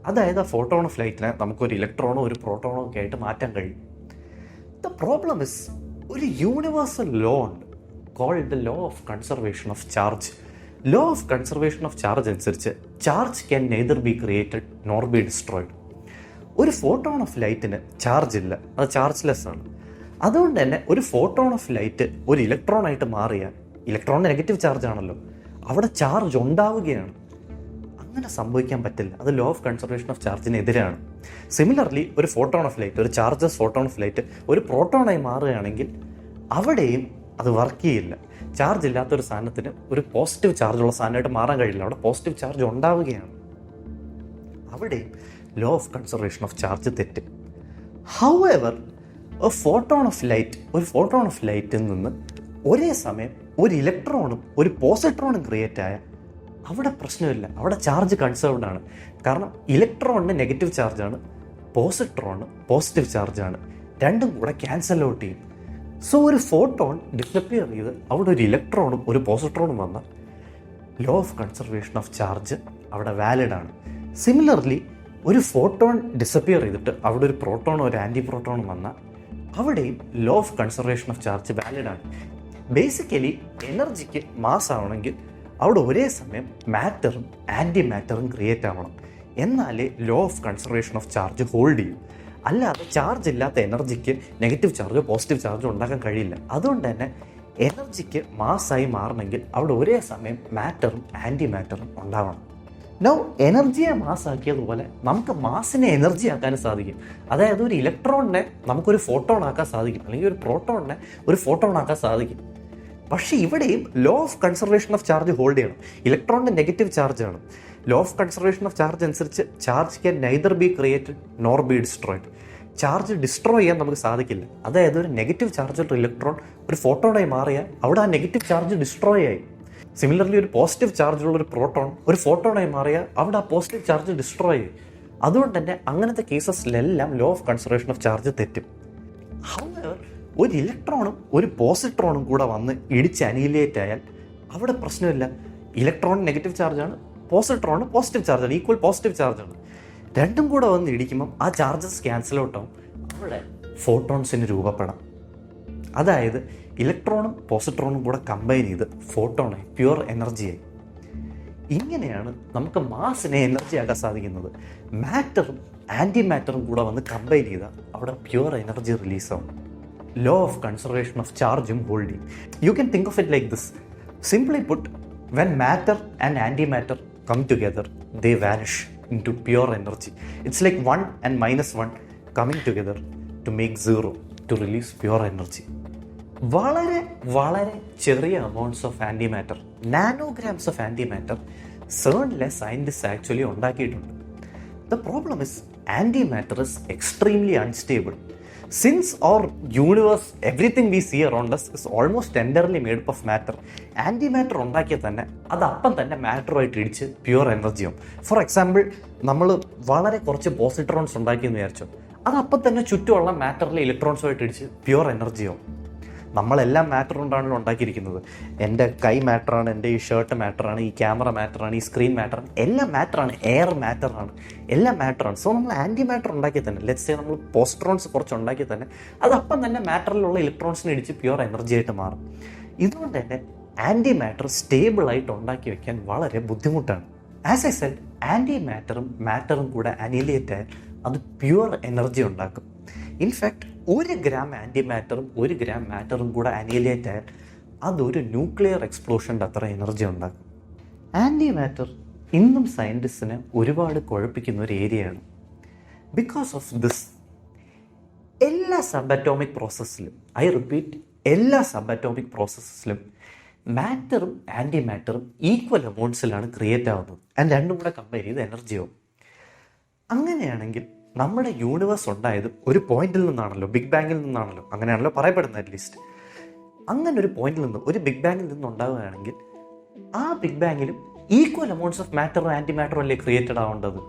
അതായത് ആ ഫോട്ടോൺ ഓഫ് ലൈറ്റിനെ നമുക്കൊരു ഇലക്ട്രോണോ ഒരു പ്രോട്ടോണോ ഒക്കെ ആയിട്ട് മാറ്റാൻ കഴിയും. ദ പ്രോബ്ലം ഇസ്, ഒരു യൂണിവേഴ്സൽ ലോ ഉണ്ട്, called the law of conservation of charge. Law of conservation of charge അനുസരിച്ച് charge can neither be created nor be destroyed. ഒരു ഫോട്ടോൺ ഓഫ് ലൈറ്റിന് ചാർജ് ഇല്ല, അത് ചാർജ്ലെസ് ആണ്. അതുകൊണ്ട് തന്നെ ഒരു ഫോട്ടോൺ ഓഫ് ലൈറ്റ് ഒരു ഇലക്ട്രോൺ ആയിട്ട് മാറിയാൽ, ഇലക്ട്രോണിന് നെഗറ്റീവ് ചാർജ് ആണല്ലോ, അവിടെ ചാർജ് ഉണ്ടാവുകയാണ്. അങ്ങനെ സംഭവിക്കാൻ പറ്റില്ല, അത് ലോ ഓഫ് കൺസർവേഷൻ ഓഫ് ചാർജിന് എതിരാണ്. സിമിലർലി ഒരു ഫോട്ടോൺ ഓഫ് ലൈറ്റ്, ഒരു ചാർജസ് ഫോട്ടോൺ ഓഫ് ലൈറ്റ് ഒരു പ്രോട്ടോണായി മാറുകയാണെങ്കിൽ അവിടെയും അത് വർക്ക് ചെയ്യില്ല. ചാർജ് ഇല്ലാത്തൊരു സാധനത്തിന് ഒരു പോസിറ്റീവ് ചാർജുള്ള സാധനമായിട്ട് മാറാൻ കഴിയില്ല, അവിടെ പോസിറ്റീവ് ചാർജ് ഉണ്ടാവുകയാണ്. അവിടെയും law of conservation of charge തെറ്റും. ഹൗഎവർ ഒരു ഫോട്ടോൺ ഓഫ് ലൈറ്റിൽ നിന്ന് ഒരേ സമയം ഒരു ഇലക്ട്രോണും ഒരു പോസിട്രോണും ക്രിയേറ്റ് ആയ അവിടെ പ്രശ്നമില്ല, അവിടെ ചാർജ് കൺസേർവ്ഡ് ആണ്. കാരണം ഇലക്ട്രോണിന് നെഗറ്റീവ് ചാർജാണ്, പോസിട്രോണ് പോസിറ്റീവ് ചാർജാണ്, രണ്ടും കൂടെ ക്യാൻസൽ ഔട്ട് ചെയ്യും. സോ ഒരു ഫോട്ടോൺ ഡിസപ്പിയർ ചെയ്ത് അവിടെ ഒരു ഇലക്ട്രോണും ഒരു പോസിട്രോണും വന്നാൽ law of conservation of charge അവിടെ വാലിഡ് ആണ്. സിമിലർലി ഒരു ഫോട്ടോൺ ഡിസപ്പിയർ ചെയ്തിട്ട് അവിടെ ഒരു പ്രോട്ടോണോ ഒരു ആൻറ്റി പ്രോട്ടോണും വന്നാൽ അവിടെയും law of conservation of charge valid ആണ്. ബേസിക്കലി എനർജിക്ക് മാസ് ആവണമെങ്കിൽ അവിടെ ഒരേ സമയം മാറ്ററും ആൻറ്റി മാറ്ററും ക്രിയേറ്റ് ആവണം, എന്നാലേ law of conservation of charge hold ചെയ്യും. അല്ലാതെ ചാർജ് ഇല്ലാത്ത എനർജിക്ക് നെഗറ്റീവ് ചാർജോ പോസിറ്റീവ് ചാർജോ ഉണ്ടാക്കാൻ കഴിയില്ല. അതുകൊണ്ട് തന്നെ എനർജിക്ക് മാസ്സായി മാറണമെങ്കിൽ അവിടെ ഒരേ സമയം മാറ്ററും ആൻറ്റി മാറ്ററും ഉണ്ടാവണം. നൗ എനർജിയെ മാസ്സാക്കിയതുപോലെ നമുക്ക് മാസിനെ എനർജി ആക്കാനും സാധിക്കും. അതായത് ഒരു ഇലക്ട്രോണിനെ നമുക്കൊരു ഫോട്ടോൺ ആക്കാൻ സാധിക്കും, അല്ലെങ്കിൽ ഒരു പ്രോട്ടോണിനെ ഒരു ഫോട്ടോൺ ആക്കാൻ സാധിക്കും. പക്ഷേ ഇവിടെയും law of conservation of charge hold ചെയ്യണം. ഇലക്ട്രോണിൻ്റെ നെഗറ്റീവ് ചാർജാണ്. Law of conservation of charge അനുസരിച്ച് charge can neither be created nor be destroyed. Charge destroy ചെയ്യാൻ നമുക്ക് സാധിക്കില്ല. അതായത് ഒരു നെഗറ്റീവ് ചാർജുള്ള ഇലക്ട്രോൺ ഒരു ഫോട്ടോണായി മാറിയാൽ അവിടെ ആ നെഗറ്റീവ് ചാർജ് ഡിസ്ട്രോയ് ആയി. സിമിലർലി ഒരു പോസിറ്റീവ് ചാർജുള്ള ഒരു പ്രോട്ടോൺ ഒരു ഫോട്ടോണായി മാറിയാൽ അവിടെ ആ പോസിറ്റീവ് ചാർജ് ഡിസ്ട്രോയ് ആയി. അതുകൊണ്ട് തന്നെ അങ്ങനത്തെ കേസസിലെല്ലാം law of conservation of charge തെറ്റും. ഹൗഎവർ ഒരു ഇലക്ട്രോണും ഒരു പോസിട്രോണും കൂടെ വന്ന് ഇടിച്ച് അനിഹിലേറ്റ് ആയാൽ അവിടെ പ്രശ്നമില്ല. ഇലക്ട്രോൺ നെഗറ്റീവ് ചാർജാണ്, പോസിട്രോൺ പോസിറ്റീവ് ചാർജാണ്, ഈക്വൽ പോസിറ്റീവ് ചാർജാണ്. രണ്ടും കൂടെ വന്ന് ഇടിക്കുമ്പം ആ ചാർജസ് ക്യാൻസൽ ഔട്ട് ആവും, അവിടെ ഫോട്ടോൺസിന് രൂപപ്പെടാം. അതായത് ഇലക്ട്രോണും പോസിട്രോണും കൂടെ കമ്പൈൻ ചെയ്ത് ഫോട്ടോണായി, പ്യുവർ എനർജിയായി. ഇങ്ങനെയാണ് നമുക്ക് മാസിനെ എനർജി ആക്കാൻ സാധിക്കുന്നത്. മാറ്ററും ആൻറ്റി മാറ്ററും കൂടെ വന്ന് കമ്പൈൻ ചെയ്താൽ അവിടെ പ്യുവർ എനർജി റിലീസാവും. ലോ ഓഫ് കൺസർവേഷൻ ഓഫ് ചാർജും ഹോൾഡ് ചെയ്യും. You can think of it like this. Simply put, when matter and antimatter come together, they vanish into pure energy. It's like 1 and -1 coming together to make 0, to release pure energy. വളരെ വളരെ ചെറിയ amounts of anti matter, nanograms of anti matter CERN-ലെ scientist actually ഉണ്ടാക്കിയിട്ടുണ്ട്. The problem is anti matter is extremely unstable. Since our universe, everything we see around us is almost entirely made up of matter, antimatter ഉണ്ടാക്കിയാൽ തന്നെ അത് അപ്പം തന്നെ മാറ്ററുമായിട്ട് ഇടിച്ച് pure energy ആവും. For example, നമ്മൾ വളരെ കുറച്ച് പോസിട്രോൺസ് ഉണ്ടാക്കിയെന്ന് വിചാരിച്ചു, അത് അപ്പം തന്നെ ചുറ്റുമുള്ള മാറ്ററിലെ ഇലക്ട്രോൺസുമായിട്ട് ഇടിച്ച് പ്യുവർ എനർജി ആവും. നമ്മളെല്ലാം മാറ്റർ കൊണ്ടാണല്ലോ ഉണ്ടാക്കിയിരിക്കുന്നത്. എൻ്റെ കൈ മാറ്ററാണ്, എൻ്റെ ഈ ഷർട്ട് മാറ്ററാണ്, ഈ ക്യാമറ മാറ്ററാണ്, ഈ സ്ക്രീൻ മാറ്ററാണ്, എല്ലാം മാറ്ററാണ്, എയർ മാറ്ററാണ്, എല്ലാം മാറ്ററാണ്. സോ നമ്മൾ ആൻറ്റി മാറ്റർ ഉണ്ടാക്കിയാൽ തന്നെ, ലെറ്റ്സ് സേ നമ്മൾ പോസിട്രോൺസ് കുറച്ച് ഉണ്ടാക്കിയാൽ തന്നെ അതപ്പം തന്നെ മാറ്ററിലുള്ള ഇലക്ട്രോൺസിനെ ഇടിച്ച് പ്യുവർ എനർജി ആയിട്ട് മാറും. ഇതുകൊണ്ട് തന്നെ ആൻറ്റി മാറ്റർ സ്റ്റേബിളായിട്ട് ഉണ്ടാക്കി വെക്കാൻ വളരെ ബുദ്ധിമുട്ടാണ്. ആസ് ഐ സെഡ്, ആൻറ്റി മാറ്ററും കൂടെ അനിലേറ്റ് ആയാൽ അത് പ്യുവർ എനർജി ഉണ്ടാക്കും. ഇൻഫാക്ട് 1 ഗ്രാം ആൻറ്റി മാറ്ററും 1 ഗ്രാം മാറ്ററും കൂടെ അനിലേറ്റ് ആയാൽ അതൊരു ന്യൂക്ലിയർ എക്സ്പ്ലോഷൻ്റെ അത്ര എനർജി ഉണ്ടാക്കും. ആൻറ്റി മാറ്റർ ഇന്നും സയൻറ്റിസ്റ്റിനെ ഒരുപാട് കുഴപ്പിക്കുന്ന ഒരു ഏരിയയാണ്. ബിക്കോസ് ഓഫ് ദിസ്, എല്ലാ സബ് അറ്റോമിക് പ്രോസസ്സിലും, ഐ റിപ്പീറ്റ്, എല്ലാ സബ് അറ്റോമിക് പ്രോസസ്സിലും മാറ്ററും ആൻറ്റി മാറ്ററും ഈക്വൽ എമൗണ്ട്സിലാണ് ക്രിയേറ്റ് ആവുന്നത്. ആൻഡ് രണ്ടും കൂടെ കമ്പയർ ചെയ്ത് എനർജി ആവും. അങ്ങനെയാണെങ്കിൽ നമ്മുടെ യൂണിവേഴ്സ് ഉണ്ടായത് ഒരു പോയിന്റിൽ നിന്നാണല്ലോ, ബിഗ് ബാങ്ങിൽ നിന്നാണല്ലോ, അങ്ങനെയാണല്ലോ പറയപ്പെടുന്നത്. അറ്റ്ലീസ്റ്റ് അങ്ങനെ ഒരു പോയിന്റിൽ നിന്ന്, ഒരു ബിഗ് ബാങ്ങിൽ നിന്ന് ഉണ്ടാവുകയാണെങ്കിൽ ആ ബിഗ് ബാങ്ങിലും ഈക്വൽ എമൗണ്ട്സ് ഓഫ് മാറ്ററും ആൻറ്റി മാറ്ററും അല്ലേ ക്രിയേറ്റഡ് ആവേണ്ടത്.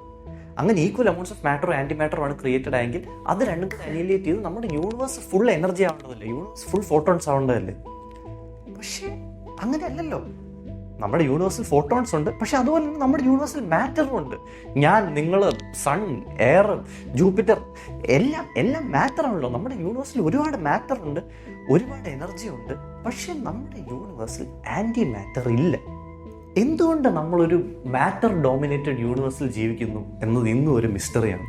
അങ്ങനെ ഈക്വൽ എമൗണ്ട്സ് ഓഫ് മാറ്ററും ആൻറ്റി മാറ്ററും ആണ് ക്രിയേറ്റഡ് ആയെങ്കിൽ അത് രണ്ടും കൂടെ അനിലേറ്റ് ചെയ്ത് നമ്മുടെ യൂണിവേഴ്സ് ഫുൾ എനർജി ആവേണ്ടതല്ലേ, യൂണിവേഴ്സ് ഫുൾ ഫോട്ടോൺസ് ആവേണ്ടതല്ലേ. പക്ഷേ അങ്ങനെയല്ലല്ലോ. നമ്മുടെ യൂണിവേഴ്സിൽ ഫോട്ടോൺസ് ഉണ്ട്, പക്ഷെ അതുപോലെ തന്നെ നമ്മുടെ യൂണിവേഴ്സിൽ മാറ്ററും ഉണ്ട്. ഞാൻ, നിങ്ങൾ, സൺ, എയർ, ജൂപ്പിറ്റർ, എല്ലാം മാറ്ററാണല്ലോ. നമ്മുടെ യൂണിവേഴ്സിൽ ഒരുപാട് മാറ്റർ ഉണ്ട്, ഒരുപാട് എനർജി ഉണ്ട്. പക്ഷെ നമ്മുടെ യൂണിവേഴ്സിൽ ആൻറ്റി മാറ്റർ ഇല്ല. എന്തുകൊണ്ട് നമ്മളൊരു മാറ്റർ ഡോമിനേറ്റഡ് യൂണിവേഴ്സിൽ ജീവിക്കുന്നു എന്നത് ഇന്നും ഒരു മിസ്റ്ററിയാണ്.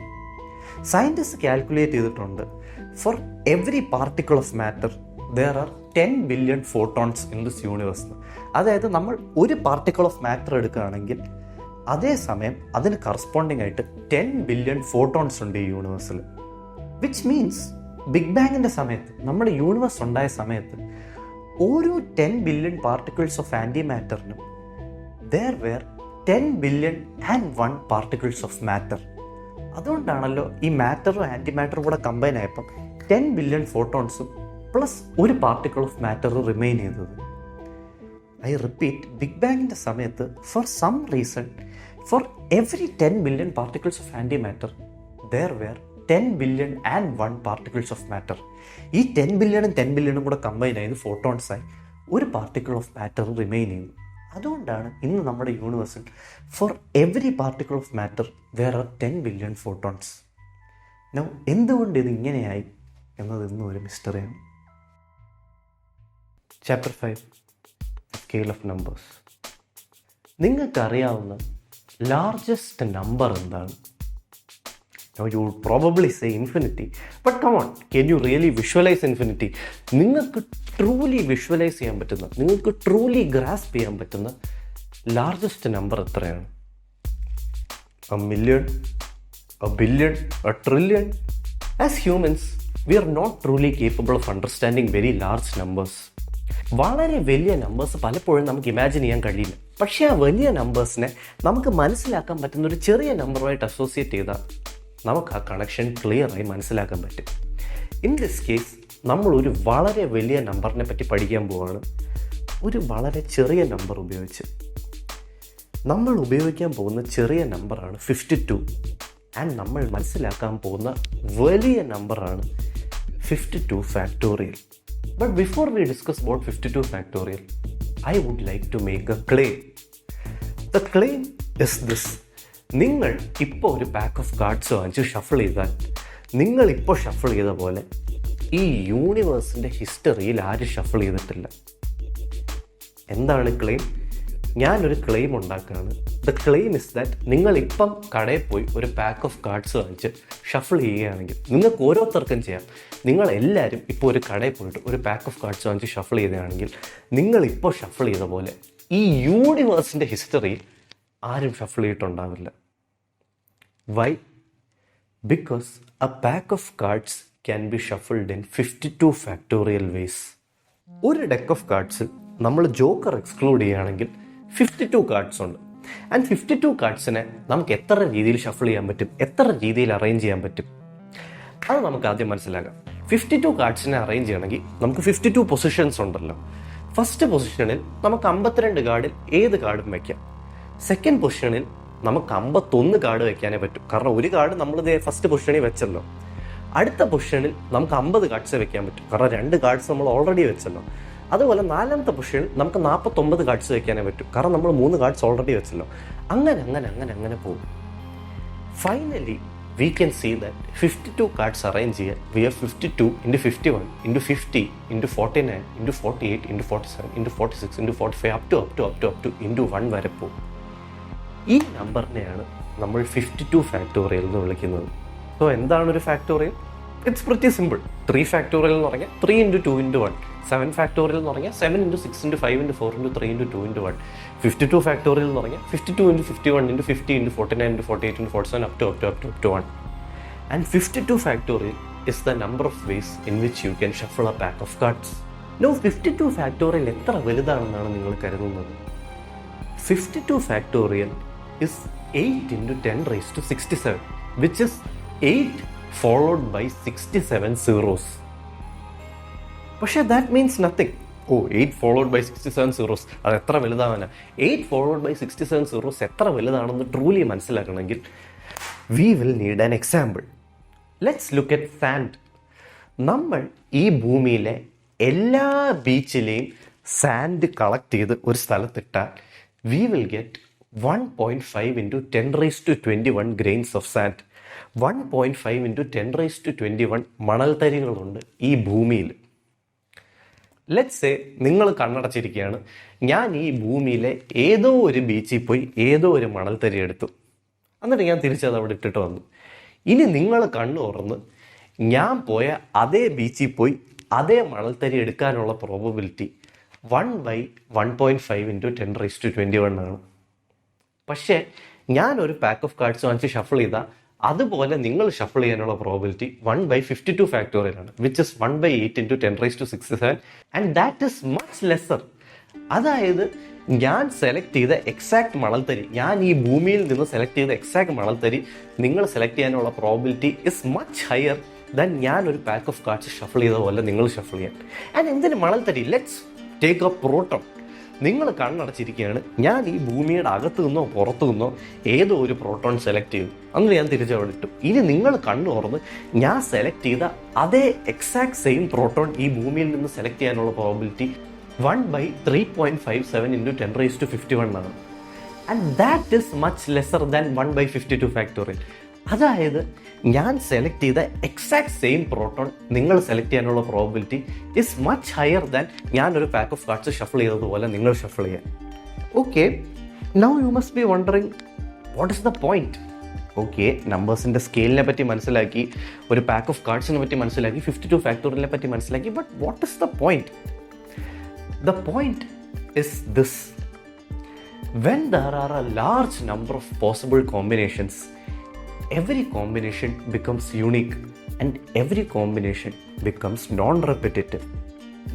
സയൻറ്റിസ്റ്റ് കാൽക്കുലേറ്റ് ചെയ്തിട്ടുണ്ട്, four every particle of matter there are 10 billion photons in this universe. അതായത് നമ്മൾ ഒരു പാർട്ടിക്കിൾ ഓഫ് മാറ്റർ എടുക്കുകയാണെങ്കിൽ അതേസമയം അതിന് കറസ്പോണ്ടിങ് ആയിട്ട് 10 ബില്യൺ ഫോട്ടോൺസ് ഉണ്ട് ഈ യൂണിവേഴ്സിൽ. വിച്ച് മീൻസ് ബിഗ് ബാങ്ങിൻ്റെ സമയത്ത്, നമ്മുടെ യൂണിവേഴ്സ് ഉണ്ടായ സമയത്ത്, ഓരോ 10 ബില്യൺ പാർട്ടിക്കിൾസ് ഓഫ് ആൻറ്റി മാറ്ററിനും there were 10 billion and 1 particles of matter. അതുകൊണ്ടാണല്ലോ ഈ മാറ്ററും ആൻറ്റി മാറ്ററും കൂടെ കമ്പൈൻ ആയപ്പം 10 ബില്യൺ ഫോട്ടോൺസും പ്ലസ് ഒരു പാർട്ടിക്കിൾ ഓഫ് മാറ്റർ റിമെയിൻ ചെയ്തത്. ഐ റിപ്പീറ്റ്, ബിഗ് ബാങ്ങിൻ്റെ സമയത്ത് for some reason, for every 10 billion particles of anti matter there were 10 billion and 1 particles of matter. ഈ 10 ബില്യണും 10 ബില്യണും കൂടെ കമ്പൈൻ ആയത് ഫോട്ടോൺസായി ഒരു പാർട്ടിക്കിൾ ഓഫ് മാറ്റർ റിമെയിൻ ചെയ്തു. അതുകൊണ്ടാണ് ഇന്ന് നമ്മുടെ യൂണിവേഴ്സിൽ for every particle of matter there are 10 billion photons. Now എന്തുകൊണ്ട് ഇത് ഇങ്ങനെയായി എന്നത് ഇന്നും ഒരു മിസ്റ്ററിയാണ്. Chapter 5, scale of numbers. നിങ്ങൾക്കറിയാവുന്ന ലാർജസ്റ്റ് നമ്പർ എന്താണ്? Now you would probably say infinity, but come on, can you really visualize infinity? നിങ്ങൾക്ക് ട്രൂലി വിഷ്വലൈസ് ചെയ്യാൻ പറ്റുന്ന, നിങ്ങൾക്ക് ട്രൂലി ഗ്രാസ്പ് ചെയ്യാൻ പറ്റുന്ന ലാർജസ്റ്റ് നമ്പർ എത്രയാണ്? A million, a billion, a trillion? As humans, we are not truly capable of understanding very large numbers. വളരെ വലിയ numbers പലപ്പോഴും നമുക്ക് ഇമാജിൻ ചെയ്യാൻ കഴിയില്ല. പക്ഷേ ആ വലിയ നമ്പേഴ്സിനെ നമുക്ക് മനസ്സിലാക്കാൻ പറ്റുന്ന ഒരു ചെറിയ നമ്പറുമായിട്ട് അസോസിയേറ്റ് ചെയ്താൽ നമുക്ക് ആ കണക്ഷൻ ക്ലിയറായി മനസ്സിലാക്കാൻ പറ്റും. ഇൻ ദിസ് കേസ് നമ്മളൊരു വളരെ വലിയ നമ്പറിനെ പറ്റി പഠിക്കാൻ പോവുകയാണ്, ഒരു വളരെ ചെറിയ നമ്പർ ഉപയോഗിച്ച്. നമ്മൾ ഉപയോഗിക്കാൻ പോകുന്ന ചെറിയ നമ്പറാണ് 52, ആൻഡ് നമ്മൾ മനസ്സിലാക്കാൻ പോകുന്ന വലിയ നമ്പറാണ് 52 factorial. But before we discuss about 52 factorial, I would like to make a claim. The claim is this. നിങ്ങൾ ഇപ്പോൾ ഒരു പാക്ക് ഓഫ് കാർഡ്സ് വാങ്ങിച്ച് ഷഫിൾ ചെയ്താൽ, നിങ്ങൾ ഇപ്പോൾ ഷഫിൾ ചെയ്ത പോലെ ഈ യൂണിവേഴ്സിൻ്റെ ഹിസ്റ്ററിയിൽ ആരും ഷഫിൾ ചെയ്തിട്ടില്ല. എന്താണ് ക്ലെയിം? ഞാനൊരു ക്ലെയിം ഉണ്ടാക്കുകയാണ്. ദ ക്ലെയിം ഇസ് ദാറ്റ് നിങ്ങളിപ്പം കടയിൽ പോയി ഒരു പാക്ക് ഓഫ് കാർഡ്സ് വാങ്ങിച്ച് ഷഫിൾ ചെയ്യുകയാണെങ്കിൽ, നിങ്ങൾക്ക് ഓരോരുത്തർക്കും ചെയ്യാം. നിങ്ങളെല്ലാവരും ഇപ്പോൾ ഒരു കടയിൽ പോയിട്ട് ഒരു പാക്ക് ഓഫ് കാർഡ്സ് വാങ്ങിച്ച് ഷഫിൾ ചെയ്യുകയാണെങ്കിൽ നിങ്ങളിപ്പോൾ ഷഫിൾ ചെയ്ത പോലെ ഈ യൂണിവേഴ്സിൻ്റെ ഹിസ്റ്ററിയിൽ ആരും ഷഫിൾ ചെയ്തിട്ടുണ്ടാവില്ല. Why? Because a pack of cards can be shuffled in 52 factorial ways. ഒരു ഡെക്ക് ഓഫ് കാർഡ്സിൽ നമ്മൾ ജോക്കർ എക്സ്ക്ലൂഡ് ചെയ്യുകയാണെങ്കിൽ 52 കാർഡ്സ് ഉണ്ട്. ആൻഡ് 52 കാർഡ്സിനെ നമുക്ക് എത്ര രീതിയിൽ ഷഫിൾ ചെയ്യാൻ പറ്റും, എത്ര രീതിയിൽ അറേഞ്ച് ചെയ്യാൻ പറ്റും, അത് നമുക്ക് ആദ്യം മനസ്സിലാക്കാം. 52 കാർഡ്സിനെ അറേഞ്ച് ചെയ്യണമെങ്കിൽ നമുക്ക് 52 പൊസിഷൻസ് ഉണ്ടല്ലോ. ഫസ്റ്റ് പൊസിഷനിൽ നമുക്ക് 52 കാർഡിൽ ഏത് കാർഡും വയ്ക്കാം. സെക്കൻഡ് പൊസിഷനിൽ നമുക്ക് 51 കാർഡ് വെക്കാനേ പറ്റും, കാരണം ഒരു കാർഡ് നമ്മൾ ഫസ്റ്റ് പൊസിഷനിൽ വെച്ചല്ലോ. അടുത്ത പൊസിഷനിൽ നമുക്ക് 50 കാർഡ്സേ വെക്കാൻ പറ്റും, കാരണം 2 കാർഡ്സ് നമ്മൾ ഓൾറെഡി വെച്ചല്ലോ. അതുപോലെ 4ാമത്തെ പൊസിഷനിൽ നമുക്ക് 49 കാർഡ്സ് വെക്കാനേ പറ്റും, കാരണം നമ്മൾ 3 കാർഡ്സ് ഓൾറെഡി വെച്ചല്ലോ. അങ്ങനെ അങ്ങനെ അങ്ങനെ അങ്ങനെ പോകും. Finally we can see that 52 cards arranged here. We have 52 into 51 into 50 into 49 into 48 into 47 into 46 into 45 up to into 1 വരെ പോകും. ഈ നമ്പറിനെയാണ് നമ്മൾ 52 ഫാക്ടോറിയൽ എന്ന് വിളിക്കുന്നത്. സോ എന്താണ് ഒരു factorial? It's pretty simple. 3 factorial എന്ന് പറഞ്ഞാൽ 3 into 2 into 1. 7 ഫാക്ടോറിയൽ എന്ന് പറഞ്ഞാൽ 7 into 6 into 5 into 4 into 3 into 2 into 1. 52 factorial എന്ന് പറഞ്ഞാൽ 52 into 51 into 50 into 49 into 48 into 47 up to 1. And 52 factorial is the number of ways in which you can shuffle a pack of cards. Now 52 factorial എത്ര വലുതാണെന്നാണ് നിങ്ങൾ കരുതുന്നത്? 52 factorial is 8 into 10 raised to 67, which is 8 followed by 67 zeros. പക്ഷേ that means nothing. 8 followed by 67 zeros, അത് എത്ര വലുതാവാനാ? 8 followed by 67 zeros എത്ര വലുതാണെന്ന് truly മനസ്സിലാക്കണമെങ്കിൽ we will need an example. Let's look at sand. നമ്മൾ ഈ ഭൂമിയിലെ എല്ലാ ബീച്ചിലെയും സാൻഡ് കളക്ട് ചെയ്ത് ഒരു സ്ഥലത്തിട്ടാൽ we will get 1.5 into 10 raised to 21 grains of sand. 1.5 into 10 raised to 21 മണൽത്തരികളുണ്ട് ഈ ഭൂമിയിൽ. ലെറ്റ്സ് സേ നിങ്ങൾ കണ്ണടച്ചിരിക്കുകയാണ്, ഞാൻ ഈ ഭൂമിയിലെ ഏതോ ഒരു ബീച്ചിൽ പോയി ഏതോ ഒരു മണൽത്തരി എടുത്തു, എന്നിട്ട് ഞാൻ തിരിച്ചത് അവിടെ ഇട്ടിട്ട് വന്നു. ഇനി നിങ്ങൾ കണ്ണു തുറന്ന് ഞാൻ പോയ അതേ ബീച്ചിൽ പോയി അതേ മണൽത്തരി എടുക്കാനുള്ള പ്രോബബിലിറ്റി 1/1.5 into 10 raised to 21 ആണ്. പക്ഷേ ഞാനൊരു പാക്ക് ഓഫ് കാർഡ്സ് വാങ്ങിച്ച് ഷഫിൾ ചെയ്താൽ അതുപോലെ നിങ്ങൾ ഷഫിൾ ചെയ്യാനുള്ള പ്രോബിലിറ്റി 1/52 ഫാക്ടോറിയൽ ആണ്, which is 1/8 into 10 raised to 67, and that is much lesser. അതായത് ഞാൻ സെലക്ട് ചെയ്ത എക്സാക്ട് മണൽത്തരി, ഞാൻ ഈ ഭൂമിയിൽ നിന്ന് സെലക്ട് ചെയ്ത എക്സാക്ട് മണൽത്തരി നിങ്ങൾ സെലക്ട് ചെയ്യാനുള്ള probability is much higher than ഞാൻ ഒരു പാക്ക് ഓഫ് കാർഡ്സ് ഷഫിൾ ചെയ്ത പോലെ നിങ്ങൾ ഷഫിൾ ചെയ്യാൻ. ആൻഡ് എന്തിന് മണൽത്തരി? Let's take a proton. നിങ്ങൾ കണ്ണടച്ചിരിക്കുകയാണ്, ഞാൻ ഈ ഭൂമിയുടെ അകത്തു നിന്നോ പുറത്തു നിന്നോ ഏതോ ഒരു പ്രോട്ടോൺ സെലക്ട് ചെയ്തു, അങ്ങനെ ഞാൻ തിരിച്ചവിടെ ഇട്ടു. ഇനി നിങ്ങൾ കണ്ണു തുറന്ന് ഞാൻ സെലക്ട് ചെയ്ത അതേ എക്സാക്ട് സെയിം പ്രോട്ടോൺ ഈ ഭൂമിയിൽ നിന്ന് സെലക്ട് ചെയ്യാനുള്ള പ്രോബിലിറ്റി 1/3.57 into 10 raised to 51 ആണ്. And that is much lesser than 1/52 factorial. അതായത് ഞാൻ സെലക്ട് ചെയ്ത എക്സാക്ട് സെയിം പ്രോട്ടോൺ നിങ്ങൾ സെലക്ട് ചെയ്യാനുള്ള probability is much higher than ഞാനൊരു പാക്ക് ഓഫ് കാർഡ്സ് ഷഫിൾ ചെയ്തതുപോലെ നിങ്ങൾ ഷഫിൾ ചെയ്യാൻ. Okay, now you must be wondering what is the point? Okay, നമ്പേഴ്സിൻ്റെ സ്കെയിലിനെ പറ്റി മനസ്സിലാക്കി, ഒരു പാക്ക് ഓഫ് കാർഡ്സിനെ പറ്റി മനസ്സിലാക്കി, 52 ഫാക്ടോറിയലിനെ പറ്റി മനസ്സിലാക്കി, but what is the point? The point is this: when there are a large number of possible combinations, every combination becomes unique and every combination becomes non-repetitive.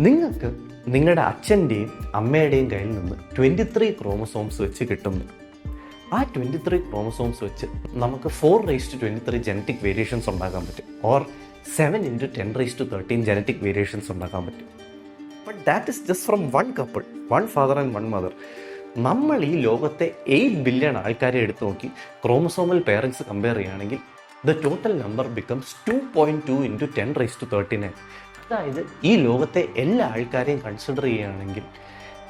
നിങ്ങൾക്ക് നിങ്ങളുടെ അച്ഛൻ്റെയും അമ്മയുടെയും കയ്യിൽ നിന്ന് 23 ക്രോമസോംസ് വെച്ച് കിട്ടുന്നു. ആ 23 ക്രോമസോംസ് വെച്ച് നമുക്ക് 4 raised to 23 ജനറ്റിക് വേരിയേഷൻസ് ഉണ്ടാക്കാൻ പറ്റും, or 7 into 10 raised to 13 genetic variations ഉണ്ടാക്കാൻ പറ്റും. But that is just from one couple, one father and one mother. നമ്മൾ ഈ ലോകത്തെ 8 ബില്യൺ ആൾക്കാരെ എടുത്തു നോക്കി ക്രോമസോമൽ പേരൻസ് കമ്പയർ ചെയ്യുകയാണെങ്കിൽ the total number becomes 2.2 into 10 raised to 39. അതായത് ഈ ലോകത്തെ എല്ലാ ആൾക്കാരെയും കൺസിഡർ ചെയ്യുകയാണെങ്കിൽ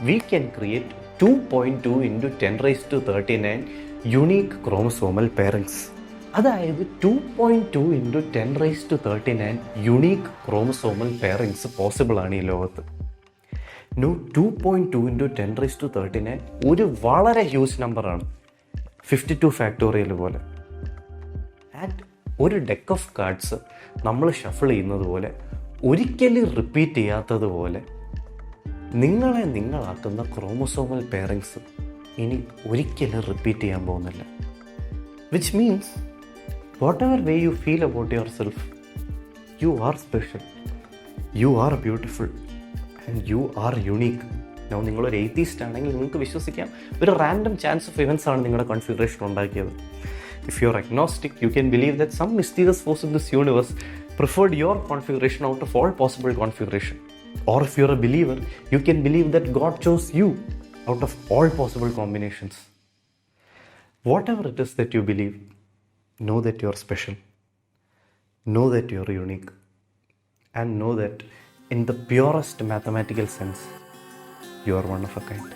we can create 2.2 into 10 raised to 39 unique chromosomal parents. അതായത് 2.2 into 10 raised to 39 unique chromosomal parents possible ആണ് ഈ ലോകത്ത്. 2.2 into 10 raised to 39 ഒരു വളരെ ഹ്യൂജ് നമ്പറാണ്, 52 ഫാക്ടോറിയൽ പോലെ. ആൻഡ് ഒരു ഡെക്ക് ഓഫ് കാർഡ്സ് നമ്മൾ ഷഫിൾ ചെയ്യുന്നത് പോലെ ഒരിക്കലും റിപ്പീറ്റ് ചെയ്യാത്തതുപോലെ നിങ്ങളെ നിങ്ങളാക്കുന്ന ക്രോമസോമൽ പെയറിങ്സ് ഇനി ഒരിക്കലും റിപ്പീറ്റ് ചെയ്യാൻ പോകുന്നില്ല. Which means what ever way you feel about your self, you are special, you are beautiful and you are unique. നിങ്ങളൊരു എയ്ത്തീസ്റ്റ് ആണെങ്കിൽ നിങ്ങൾക്ക് വിശ്വസിക്കാം ഒരു റാൻഡം ചാൻസ് ഓഫ് ഇവൻസ് ആണ് നിങ്ങളുടെ കോൺഫിഗറേഷൻ ഉണ്ടാക്കിയത്. If you're agnostic, you can believe that some mysterious force in this universe preferred your configuration out of all possible configuration. Or if you're a believer, you can believe that God chose you out of all possible combinations. Whatever it is that you believe, know that you're special. Know that you're unique. And know that in the purest mathematical sense, you are one of a kind.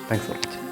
Thanks for watching.